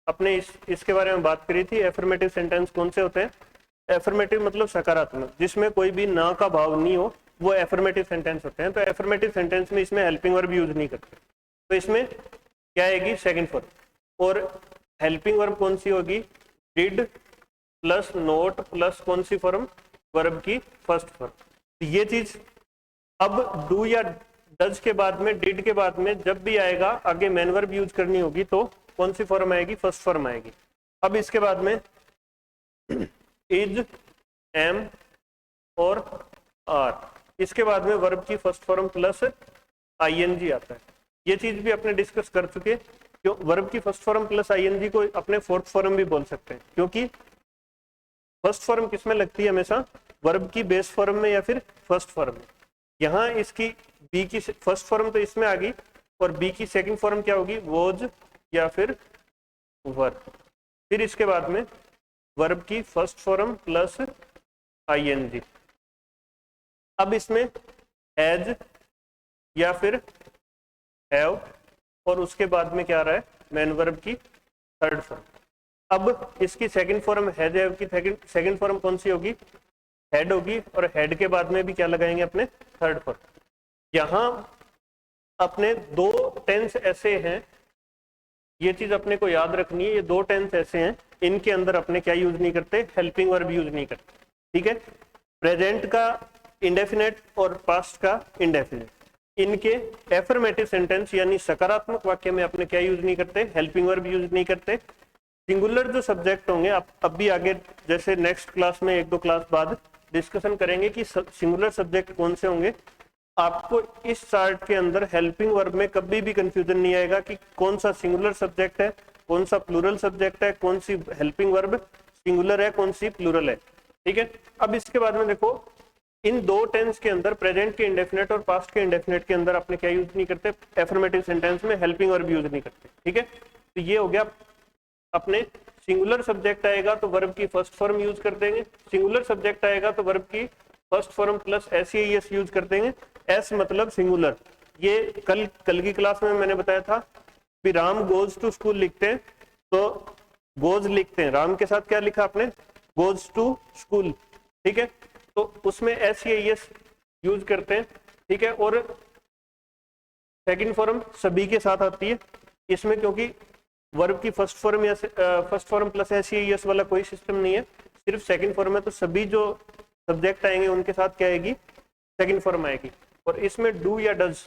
अपने इसके बारे में बात करी थी। एफर्मेटिव सेंटेंस कौन से होते हैं, एफर्मेटिव मतलब सकारात्मक, जिसमें कोई भी ना का भाव नहीं हो, वो एफर्मेटिव सेंटेंस होते हैं। तो एफर्मेटिव सेंटेंस में इसमें हेल्पिंग वर्ब यूज नहीं करते, तो इसमें क्या आएगी, सेकंड फॉर्म। और हेल्पिंग वर्ब कौन सी होगी, डिड प्लस नोट प्लस कौन सी फॉर्म, वर्ब की फर्स्ट फॉर्म। ये चीज अब डू या डज के बाद में, डिड के बाद में जब भी आएगा, आगे मेन वर्ब यूज करनी होगी, तो कौन सी फॉर्म आएगी, फर्स्ट फॉर्म आएगी। अब इसके बाद में इज, एम और आर, इसके बाद में वर्ब की फर्स्ट फॉर्म प्लस आईएनजी आता है। ये चीज भी अपने डिस्कस कर चुके, क्यों वर्ब की फर्स्ट फॉर्म प्लस आईएनजी को अपने फोर्थ फॉर्म भी बोल सकते हैं, क्योंकि फर्स्ट फॉर्म किसमें लगती है, हमेशा वर्ब की बेस फॉर्म में या फिर फर्स्ट फॉर्म में। यहाँ इसकी बी की फर्स्ट फॉर्म तो इसमें आ गई, और बी की सेकंड फॉर्म क्या होगी, वोज या फिर वर। फिर इसके बाद में वर्ब की फर्स्ट फॉर्म प्लस आईएनजी। अब इसमें हैज या फिर हैव, और उसके बाद में क्या आ रहा है, मेन वर्ब की थर्ड फॉर्म। अब इसकी सेकंड फॉर्म हैज हैव की सेकंड फॉर्म कौन सी होगी? हेड होगी, और हेड के बाद में भी क्या लगाएंगे अपने? Third form. यहां अपने दो टेंस ऐसे हैं, ये चीज अपने को याद रखनी है, ये दो टेंस ऐसे हैं इनके अंदर अपने क्या यूज नहीं करते? हेल्पिंग वर्ब यूज नहीं करते। ठीक है, प्रेजेंट का इंडेफिनेट और पास्ट का इंडेफिनेट, इनके एफर्मेटिव सेंटेंस यानी सकारात्मक वाक्य में अपने क्या यूज नहीं करते? हेल्पिंग वर्ब यूज नहीं करते। सिंगुलर जो सब्जेक्ट होंगे, आप अब भी आगे जैसे नेक्स्ट क्लास में एक दो क्लास बाद डिस्कशन करेंगे कि सिंगुलर सब्जेक्ट कौन से होंगे। आपको इस चार्ट के अंदर हेल्पिंग वर्ब में कभी भी कंफ्यूजन नहीं आएगा कि कौन सा सिंगुलर सब्जेक्ट है, कौन सा प्लूरल सब्जेक्ट है, कौन सी हेल्पिंग वर्ब सिंगुलर है, कौन सी प्लूरल है। ठीक है, अब इसके बाद में देखो, इन दो टेंस के अंदर प्रेजेंट के इंडेफिनेट और पास्ट के इंडेफिनेट के अंदर अपने क्या यूज नहीं करते? एफर्मेटिव सेंटेंस में हेल्पिंग वर्ब यूज नहीं करते। ठीक है, तो ये हो गया अपने सिंगुलर सब्जेक्ट आएगा तो वर्ब की फर्स्ट फॉर्म यूज कर देंगे, सिंगुलर सब्जेक्ट आएगा तो वर्ब की first form plus S use कर देंगे। एस मतलब सिंगुलर। ये कल की क्लास में मैंने बताया था कि राम गोज टू स्कूल लिखते हैं तो गोज लिखते हैं, राम के साथ क्या लिखा आपने? Goes to school. ठीक है, तो उसमें एस यूज करते हैं। ठीक है, और सेकंड फॉर्म सभी के साथ आती है इसमें, क्योंकि वर्ब की फर्स्ट फॉर्म या फर्स्ट फॉर्म प्लस एस वाला कोई सिस्टम नहीं है, सिर्फ सेकंड फॉर्म है, तो सभी जो सब्जेक्ट आएंगे उनके साथ क्या आएगी? सेकंड फॉर्म आएगी। और इसमें डू या डज,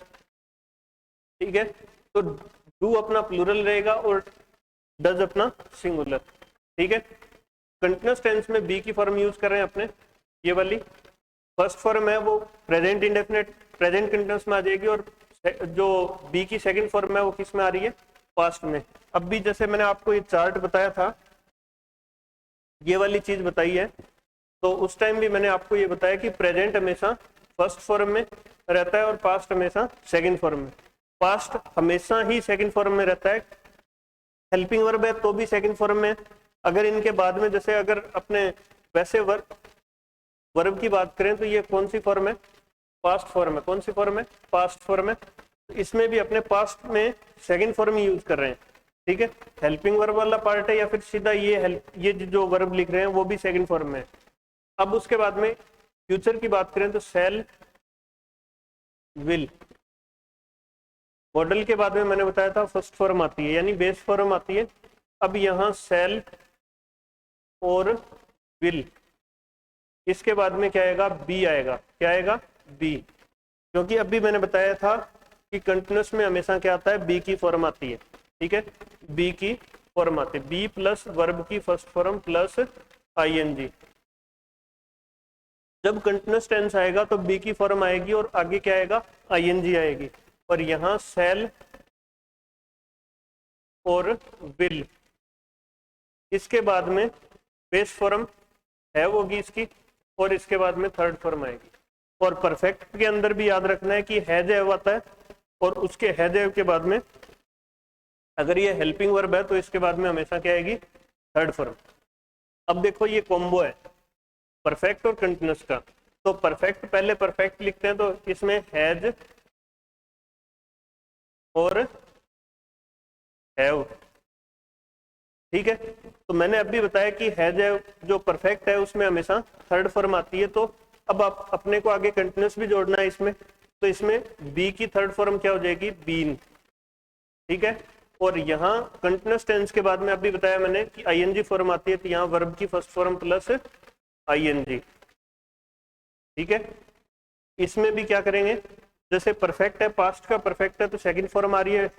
ठीक है, तो डू अपना प्लूरल रहेगा और डज अपना सिंगुलर। ठीक है, कंटिन्यूअस टेंस में बी की फॉर्म यूज कर रहे हैं अपने, ये वाली फर्स्ट फॉर्म है वो प्रेजेंट इंडेफिनेट प्रेजेंट कंटिन्यूअस में आ जाएगी, और जो बी की सेकंड फॉर्म है वो किस में आ रही है? पास्ट में। अब भी जैसे मैंने आपको ये चार्ट बताया था, ये वाली चीज बताई है, तो उस टाइम भी मैंने आपको ये बताया कि प्रेजेंट हमेशा फर्स्ट फॉर्म में रहता है और पास्ट हमेशा सेकंड फॉर्म में। पास्ट हमेशा ही सेकंड फॉर्म में रहता है, हेल्पिंग वर्ब है तो भी सेकंड फॉर्म में। अगर इनके बाद में जैसे अगर अपने वैसे वर्ब की बात करें तो ये कौन सी फॉर्म है? पास्ट फॉर्म है। कौन सी फॉर्म है? पास्ट फॉर्म है। इसमें भी अपने पास्ट में सेकंड फॉर्म ही यूज कर रहे हैं। ठीक है, हेल्पिंग वर्ब वाला पार्ट है या फिर सीधा ये जो वर्ब लिख रहे हैं वो भी सेकंड फॉर्म में है। अब उसके बाद में फ्यूचर की बात करें तो शैल, विल। मॉडल के बाद में मैंने बताया था फर्स्ट फॉर्म आती है यानी बेस फॉर्म आती है। अब यहाँ शैल और विल, इसके बाद में क्या आएगा? बी आएगा। क्या आएगा? बी, क्योंकि अभी मैंने बताया था कि कंटिन्यूअस में हमेशा क्या आता है? बी की फॉर्म आती है। ठीक है, बी की फॉर्म आती है, बी प्लस वर्ब की फर्स्ट फॉर्म प्लस आईएनजी। जब कंटिन्यूअस टेंस आएगा तो बी की फॉर्म आएगी और आगे क्या आएगा? आईएनजी आएगी। और यहाँ शैल और विल, इसके बाद में बेस फॉर्म है होगी इसकी, और इसके बाद में थर्ड फॉर्म आएगी। और परफेक्ट के अंदर भी याद रखना है कि हैज हैव आता है, और उसके हैज हैव के बाद में अगर ये हेल्पिंग वर्ब है तो इसके बाद में हमेशा क्या आएगी? Third form. अब देखो ये कॉम्बो है परफेक्ट और कंटिन्यूअस का, तो परफेक्ट पहले परफेक्ट लिखते हैं तो इसमें हैज और हैव। ठीक है, तो मैंने अभी बताया कि हैज हैव जो परफेक्ट है उसमें हमेशा थर्ड फॉर्म आती है। तो अब आप अपने को आगे कंटिन्यूअस भी जोड़ना है इसमें, तो इसमें बी की थर्ड फॉर्म क्या हो जाएगी? बीन। ठीक है, और यहाँ कंटिन्यूअस टेंस के बाद में अभी बताया मैंने कि आईएनजी फॉर्म आती है, तो यहाँ वर्ब की फर्स्ट फॉर्म प्लस आईएनजी। ठीक है, इसमें भी क्या करेंगे? जैसे परफेक्ट है, पास्ट का परफेक्ट है तो सेकंड फॉर्म आ रही है,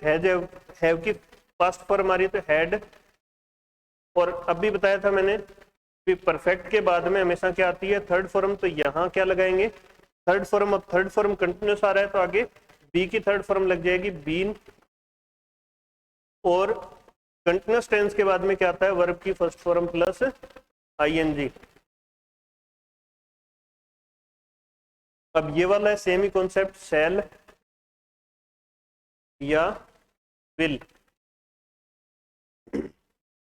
हैव की पास्ट फॉर्म आ रही है तो हैड। और अभी बताया था मैंने कि परफेक्ट के बाद में हमेशा क्या आती है? Third form. तो यहाँ क्या लगाएंगे? Third form. अब थर्ड फॉर्म कंटिन्यूअस आ रहा है तो आगे बी की थर्ड फॉर्म लग जाएगी, बीन। और कंटिन्यूअस टेंस के बाद में क्या आता है? वर्ब की फर्स्ट फॉर्म प्लस आईएनजी। अब ये वाला है सेम ही कॉन्सेप्ट, शैल या विल।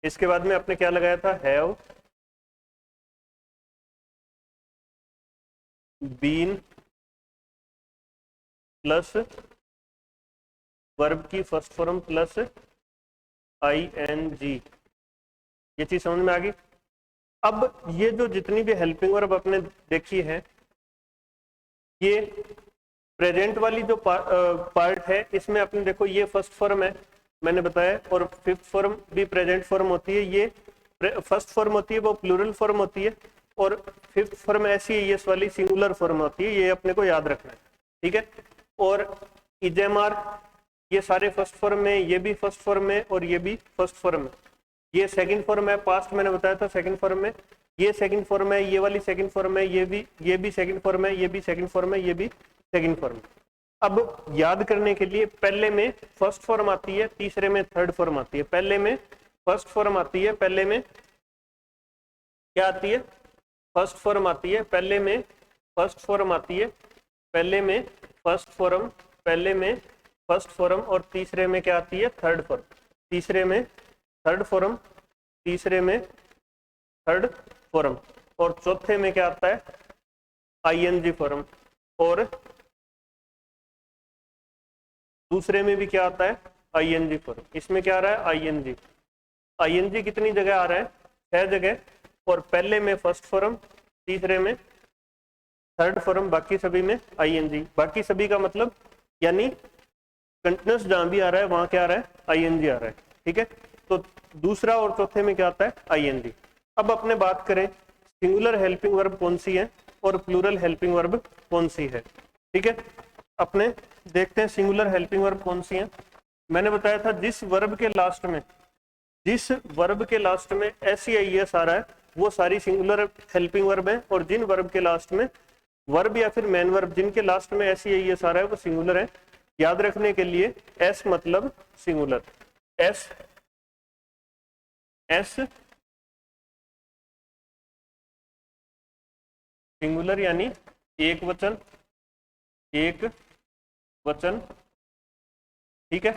इसके बाद में आपने क्या लगाया था? हैव, बीन प्लस वर्ब की फर्स्ट फॉर्म प्लस आईएनजी। ये चीज समझ में आ गई। अब ये जो जितनी भी हेल्पिंग वर्ब आपने देखी है, ये प्रेजेंट वाली जो पार्ट है, इसमें अपने देखो ये फर्स्ट फॉर्म है मैंने बताया, और फिफ्थ फॉर्म भी प्रेजेंट फॉर्म होती है। ये फर्स्ट फॉर्म होती है वो प्लूरल फॉर्म होती है, और फिफ्थ फॉर्म ऐसी है यस वाली सिंगुलर फॉर्म होती है। ये अपने को याद रखना है, ठीक है। और इजेमार ये सारे फर्स्ट फॉर्म में, ये भी फर्स्ट फॉर्म में और ये भी फर्स्ट फॉर्म में। ये सेकंड फॉर्म है, पास्ट मैंने बताया था सेकंड फॉर्म में। ये सेकंड फॉर्म है, ये वाली सेकंड फॉर्म है, ये भी सेकंड फॉर्म है, ये भी सेकंड फॉर्म है, ये भी सेकंड फॉर्म है। अब याद करने के लिए पहले में फर्स्ट फॉर्म आती है, तीसरे में थर्ड फॉर्म आती है। पहले में फर्स्ट फॉर्म आती है, पहले में क्या आती है? फर्स्ट फॉर्म आती है, पहले में फर्स्ट फॉर्म आती है, पहले में फर्स्ट फॉर्म, पहले में फर्स्ट फॉर्म, और तीसरे में क्या आती है? Third form. तीसरे में थर्ड फॉर्म, तीसरे में थर्ड फॉर्म, और चौथे में क्या आता है? ING form. और दूसरे में भी क्या आता है? ING form. इसमें क्या आ रहा है? आईएनजी। आईएनजी कितनी जगह आ रहा है? 6 जगह। और पहले में फर्स्ट फॉर्म, तीसरे में थर्ड फॉर्म, बाकी सभी में आईएनजी। बाकी सभी का मतलब यानी कंटिन्यूस जहां भी आ रहा है वहां क्या आ रहा है? आईएनजी आ रहा है, ठीक है। तो दूसरा और चौथे में क्या आता है? आईएनजी। अब अपने बात करें सिंगुलर हेल्पिंग वर्ब कौन सी है और प्लूरल हेल्पिंग वर्ब कौन सी है, ठीक है। अपने देखते हैं सिंगुलर हेल्पिंग वर्ब कौन सी है। मैंने बताया था जिस वर्ब के लास्ट में SEIS आ रहा है वो सारी सिंगुलर हेल्पिंग वर्ब है, और जिन वर्ब के लास्ट में वर्ब या फिर मेन वर्ब जिनके लास्ट में SEIS आ रहा है वो सिंगुलर है। याद रखने के लिए S मतलब सिंगुलर, S सिंगुलर यानी एक वचन, ठीक है।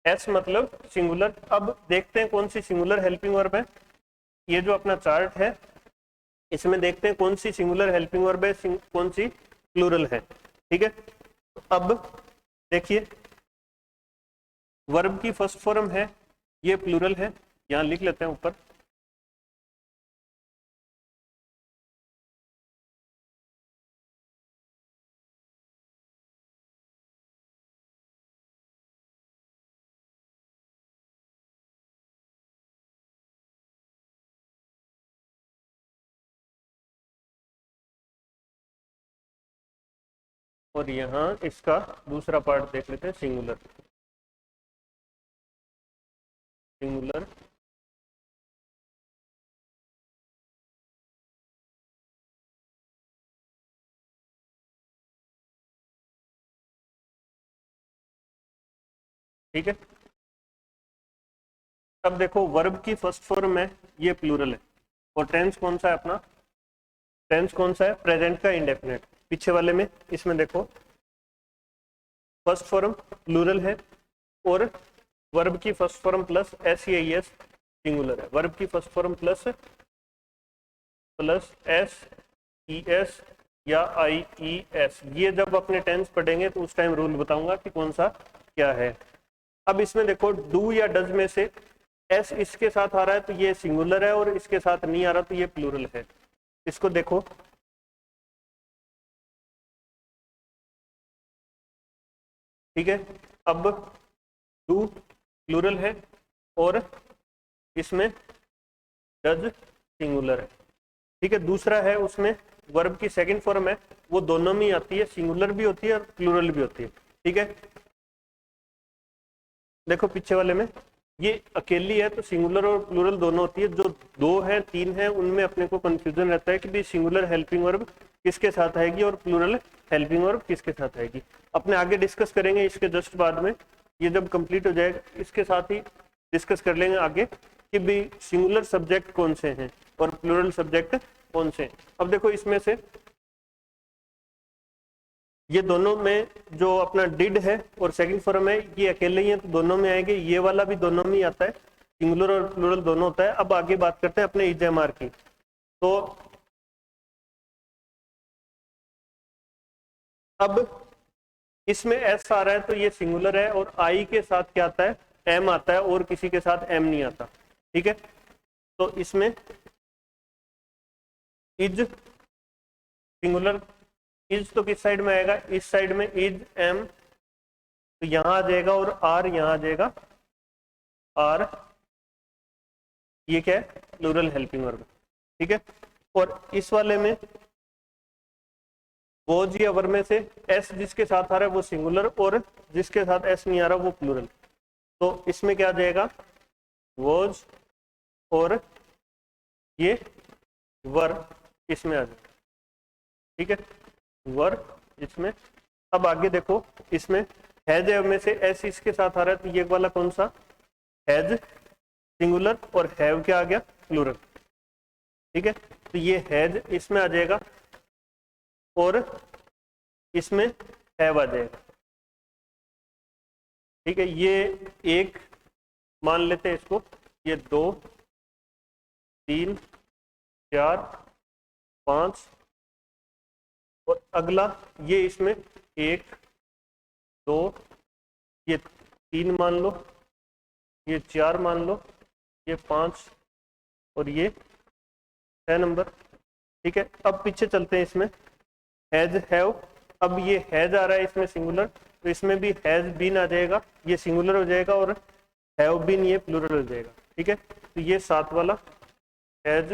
S मतलब सिंगुलर। अब देखते हैं कौन सी सिंगुलर हेल्पिंग वर्ब है। ये जो अपना चार्ट है इसमें देखते हैं कौन सी सिंगुलर हेल्पिंग वर्ब है, कौन सी प्लूरल है, ठीक है। अब देखिए वर्ब की फर्स्ट फॉर्म है, ये प्लूरल है, यहां लिख लेते हैं ऊपर। और यहाँ इसका दूसरा पार्ट देख लेते हैं, सिंगुलर। ठीक है। अब देखो वर्ब की फर्स्ट फॉर्म है, ये प्लूरल है, और टेंस कौन सा है अपना? टेंस कौन सा है? प्रेजेंट का इंडेफिनिट। पीछे वाले में इसमें देखो फर्स्ट फॉर्म प्लूरल है, और वर्ब की first form plus SEIS singular है। वर्ब की फर्स्ट फॉर्म प्लस SES या IES। ये जब अपने टेंस पढ़ेंगे तो उस टाइम रूल बताऊंगा कि कौन सा क्या है। अब इसमें देखो डू या डज में से S इसके साथ आ रहा है तो ये सिंगुलर है, और इसके साथ नहीं आ रहा तो ये प्लूरल है। इसको देखो, ठीक है। अब डू प्लूरल है और इसमें डज सिंगुलर है, ठीक है। दूसरा है उसमें वर्ब की सेकंड फॉर्म है, वो दोनों में आती है, सिंगुलर भी होती है और प्लूरल भी होती है, ठीक है। देखो पीछे वाले में ये अकेली है तो सिंगुलर और प्लूरल दोनों होती है। जो 2 है 3 है उनमें अपने को कंफ्यूजन रहता है कि भाई सिंगुलर हेल्पिंग वर्ब किसके साथ आएगी और प्लूरल हेल्पिंग वर्ब किसके साथ आएगी। अपने आगे डिस्कस करेंगे इसके जस्ट बाद में, ये जब कंप्लीट हो जाएगा इसके साथ ही डिस्कस कर लेंगे आगे कि भाई सिंगुलर सब्जेक्ट कौन से हैं और प्लूरल सब्जेक्ट कौन से हैं। अब देखो इसमें से ये दोनों में जो अपना डिड है और सेकंड फॉर्म है ये अकेले ही है तो दोनों में आएंगे। ये वाला भी दोनों में ही आता है, सिंगुलर और प्लूरल दोनों होता है। अब आगे बात करते हैं अपने इजेमार की। तो अब इसमें एस आ रहा है तो ये सिंगुलर है, और आई के साथ क्या आता है? एम आता है, और किसी के साथ एम नहीं आता, ठीक है। तो इसमें इज सिंगुलर, इज तो किस साइड में आएगा, इस साइड में इज एम, तो यहां आ जाएगा, और आर यहां आ जाएगा, आर ये क्या है, प्लूरल हेल्पिंग वर्ब। ठीक है, और इस वाले में वोज या वर्ब में से एस जिसके साथ आ रहा है वो सिंगुलर, और जिसके साथ एस नहीं आ रहा वो प्लूरल। तो इसमें क्या आ जाएगा, वोज और ये वर्ब इसमें आ जाएगा। ठीक है, वर्ब इसमें। अब आगे देखो, इसमें हैज में से एस इसके साथ आ रहा है, तो ये वाला कौन सा, हैज सिंगुलर, और हैव क्या आ गया, प्लूरल। ठीक है, तो ये हैज इसमें आ जाएगा, और इसमें हैव आ जाएगा। ठीक है, ये एक मान लेते हैं इसको, ये 2 3 4 5, और अगला ये इसमें 1 2, ये 3 मान लो, ये 4 मान लो, ये 5, और ये 6 नंबर। ठीक है, अब पीछे चलते हैं, इसमें हैज हैव, अब ये हैज आ रहा है इसमें सिंगुलर, तो इसमें भी हैज बीन आ जाएगा, ये सिंगुलर हो जाएगा, और हैव बीन ये प्लूरल हो जाएगा। ठीक है, तो ये 7 वाला हैज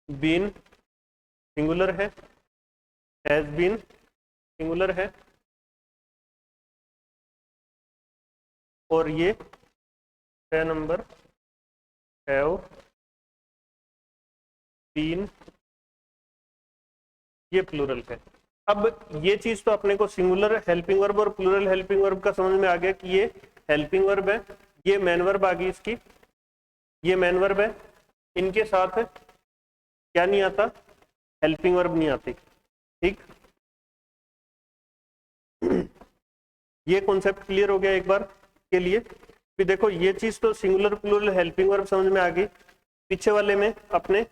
बीन सिंगुलर है, हैज बीन सिंगुलर है, और ये 6 नंबर हैव बीन ये प्लूरल है। अब ये चीज तो अपने को सिंगुलर हेल्पिंग वर्ब और प्लूरल हेल्पिंग वर्ब का समझ में आ गया कि ये हेल्पिंग वर्ब है, ये मेन वर्ब आ गई इसकी, ये मेन वर्ब है, इनके साथ क्या नहीं आता, हेल्पिंग वर्ब नहीं आती। ठीक, ये कॉन्सेप्ट क्लियर हो गया एक बार के लिए। फिर देखो, ये चीज तो सिंगुलर प्लूरल हेल्पिंग वर्ब समझ में आ गई। पीछे वाले में अपने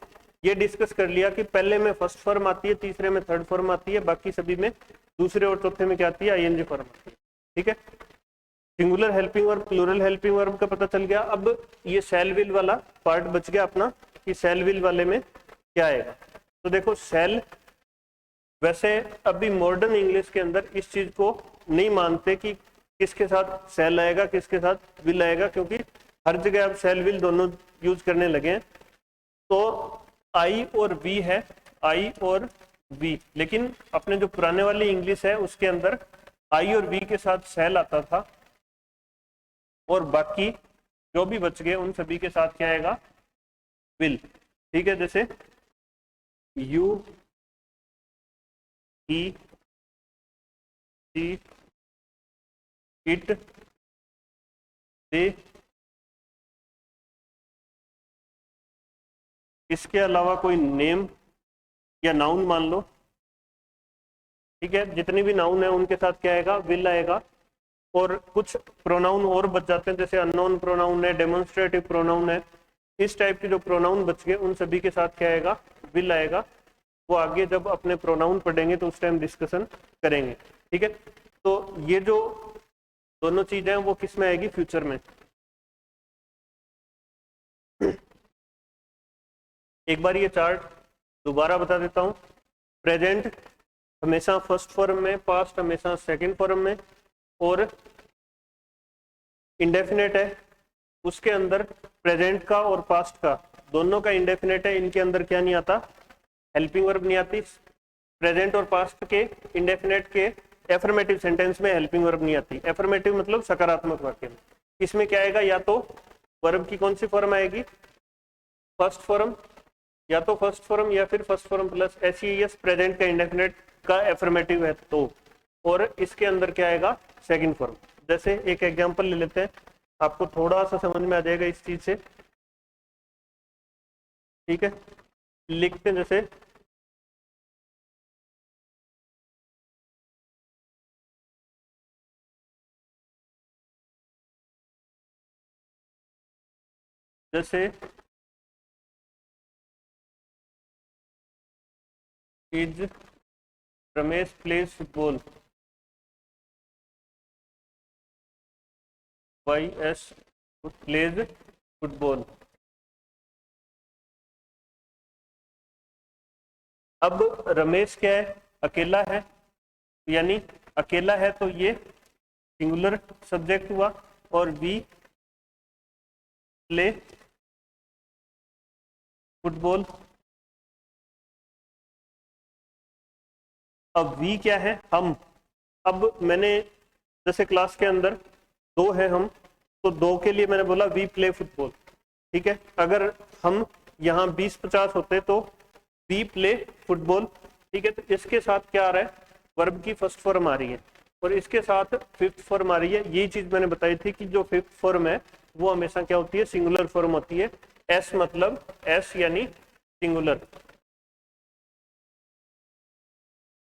ये डिस्कस कर लिया कि पहले में फर्स्ट फॉर्म आती है, तीसरे में थर्ड फॉर्म आती है, बाकी सभी में दूसरे और चौथे में क्या आती है, आईएनजी फॉर्म आती है। ठीक है, singular helping verb plural helping verb का पता चल गया। अब ये सेल विल वाला पार्ट बच गया अपना, कि सेल विल वाले में क्या आएगा। तो देखो, सेल वैसे अभी मॉडर्न इंग्लिश के अंदर इस चीज को नहीं मानते कि किसके साथ सेल आएगा किसके साथ विल आएगा, क्योंकि हर जगह अब सेल विल दोनों यूज करने लगे हैं। तो आई और वी है, आई और वी, लेकिन अपने जो पुराने वाली इंग्लिश है उसके अंदर आई और वी के साथ सेल आता था, और बाकी जो भी बच गए उन सभी के साथ क्या आएगा, विल। ठीक है, जैसे यू, ही, शी, इट, दे, इसके अलावा कोई नेम या नाउन मान लो। ठीक है, जितनी भी नाउन है उनके साथ क्या आएगा, विल आएगा। और कुछ प्रोनाउन और बच जाते हैं, जैसे अननोन प्रोनाउन है, डेमोन्स्ट्रेटिव प्रोनाउन है, इस टाइप के जो प्रोनाउन बच गए उन सभी के साथ क्या आएगा, विल आएगा। वो आगे जब अपने प्रोनाउन पढ़ेंगे तो उस टाइम डिस्कशन करेंगे। ठीक है, तो ये जो दोनों चीजें हैं वो किस में आएगी, फ्यूचर में। एक बार ये चार्ट दोबारा बता देता हूँ। प्रेजेंट हमेशा फर्स्ट फॉर्म में, पास्ट हमेशा सेकंड फॉर्म में, और इंडेफिनेट है उसके अंदर प्रेजेंट का और पास्ट का दोनों का इंडेफिनेट है, इनके अंदर क्या नहीं आता, हेल्पिंग वर्ब नहीं आती। प्रेजेंट और पास्ट के इंडेफिनेट के एफर्मेटिव सेंटेंस में हेल्पिंग वर्ब नहीं आती। एफर्मेटिव मतलब सकारात्मक वाक्य में। इसमें क्या आएगा, या तो वर्ब की कौन सी फॉर्म आएगी, फर्स्ट फॉर्म, या तो फर्स्ट फॉर्म या फिर first form plus S present का इंडेफिनेट का एफर्मेटिव है तो, और इसके अंदर क्या आएगा, सेकंड फॉर्म। जैसे एक एग्जांपल ले लेते हैं, आपको थोड़ा सा समझ में आ जाएगा इस चीज से। ठीक है, लिखते हैं जैसे जैसे is Ramesh plays football, YS plays football. अब रमेश क्या है, अकेला है, यानी अकेला है तो ये सिंगुलर सब्जेक्ट हुआ, और वी प्ले फुटबॉल। अब वी क्या है, हम। अब मैंने जैसे क्लास के अंदर दो है हम, तो दो के लिए मैंने बोला वी प्ले फुटबॉल, ठीक है। अगर हम यहाँ 20-50 होते तो वी प्ले फुटबॉल, ठीक है। तो इसके साथ क्या आ रहा है, वर्ब की फर्स्ट फॉर्म आ रही है, और इसके साथ फिफ्थ फॉर्म आ रही है। यही चीज मैंने बताई थी कि जो फिफ्थ फॉर्म है वो हमेशा क्या होती है, सिंगुलर फॉर्म होती है। एस मतलब एस यानी सिंगुलर,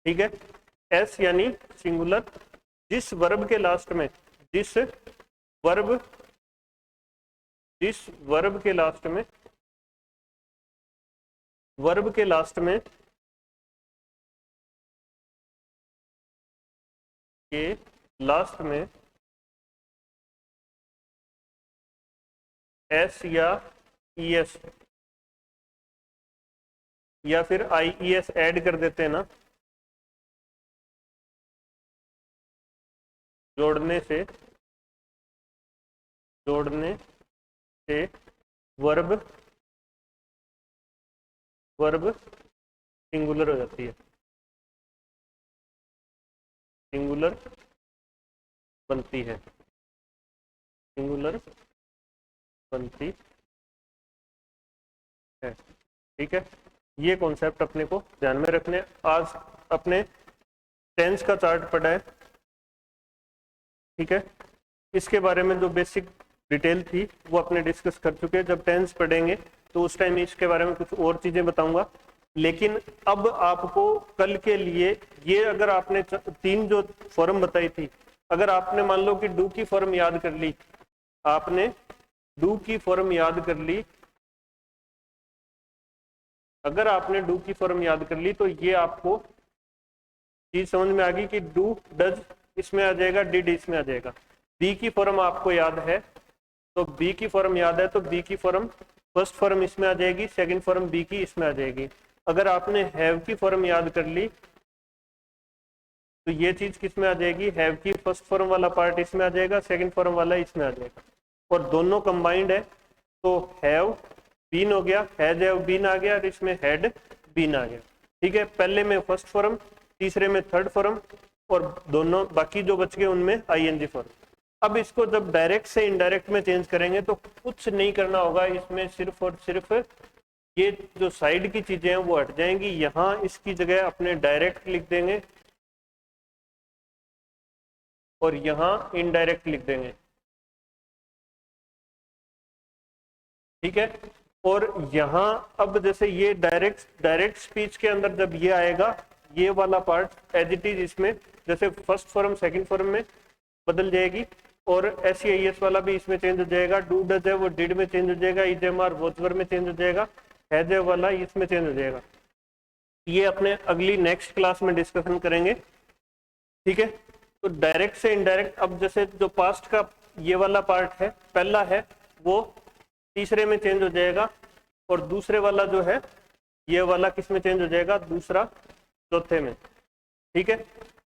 ठीक है। एस यानी सिंगुलर। जिस वर्ब के लास्ट में, जिस वर्ब के लास्ट में, वर्ब के लास्ट में के लास्ट में एस या ईएस या फिर आईईएस ऐड कर देते हैं ना, जोड़ने से वर्ब सिंगुलर हो जाती है, सिंगुलर बनती है, सिंगुलर बनती है, ठीक है। ये कॉन्सेप्ट अपने को ध्यान में रखने। आज अपने टेंस का चार्ट पढ़ा है, ठीक है। इसके बारे में जो बेसिक डिटेल थी वो अपने डिस्कस कर चुके हैं। जब टेंस पढ़ेंगे तो उस टाइम इसके बारे में कुछ और चीजें बताऊंगा। लेकिन अब आपको कल के लिए ये, अगर आपने तीन जो फॉर्म बताई थी, अगर आपने मान लो कि डू की फॉर्म याद कर ली, आपने डू की फॉर्म याद कर ली, अगर आपने डू की फॉर्म याद कर ली तो ये आपको चीज समझ में आ गई कि डू डज इसमें आ जाएगा, डिड इसमें आ जाएगा। बी की फॉर्म आपको याद है, तो बी की फॉर्म याद है तो बी की फॉर्म फर्स्ट फॉर्म इसमें आ जाएगी, सेकंड फॉर्म बी की इसमें आ जाएगी। अगर आपने हैव की फॉर्म याद कर ली तो ये चीज किस में आ जाएगी, हैव की फर्स्ट फॉर्म वाला पार्ट इसमें आ जाएगा, सेकंड फॉर्म वाला इसमें आ जाएगा, और दोनों कंबाइंड है तो हैव बीन हो गया, हैज हैव बीन आ गया, और इसमें हैड बीन आ गया, ठीक है। पहले में फर्स्ट फॉर्म, तीसरे में थर्ड फॉर्म, और दोनों बाकी जो बच गए उनमें आईएनजी फॉर्म। अब इसको जब डायरेक्ट से इनडायरेक्ट में चेंज करेंगे तो कुछ नहीं करना होगा इसमें, सिर्फ और सिर्फ ये जो साइड की चीजें हैं वो हट जाएंगी। यहाँ इसकी जगह अपने डायरेक्ट लिख देंगे और यहाँ इनडायरेक्ट लिख देंगे, ठीक है। और यहाँ अब जैसे ये डायरेक्ट स्पीच के अंदर जब ये आएगा, ये वाला पार्ट एज इट इज इसमें जैसे फर्स्ट फॉर्म सेकंड फॉर्म में बदल जाएगी, और एस वाला भी इसमें चेंज हो जाएगा, डू डज है वो डिड में चेंज हो जाएगा, इज एम आर वॉचवर में चेंज हो जाएगा, हैज है वाला इसमें चेंज हो जाएगा। ये अपने अगली नेक्स्ट क्लास में डिस्कशन करेंगे, ठीक है। तो डायरेक्ट से इनडायरेक्ट, अब जैसे जो पास्ट का ये वाला पार्ट है, पहला है वो तीसरे में चेंज हो जाएगा, और दूसरे वाला जो है ये वाला किस में चेंज हो जाएगा, दूसरा चौथे में, ठीक है।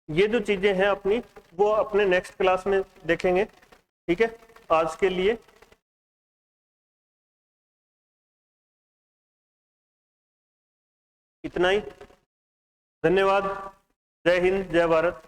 ये जो चीजें हैं अपनी वो अपने नेक्स्ट क्लास में देखेंगे, ठीक है। आज के लिए इतना ही। धन्यवाद। जय हिंद, जय भारत।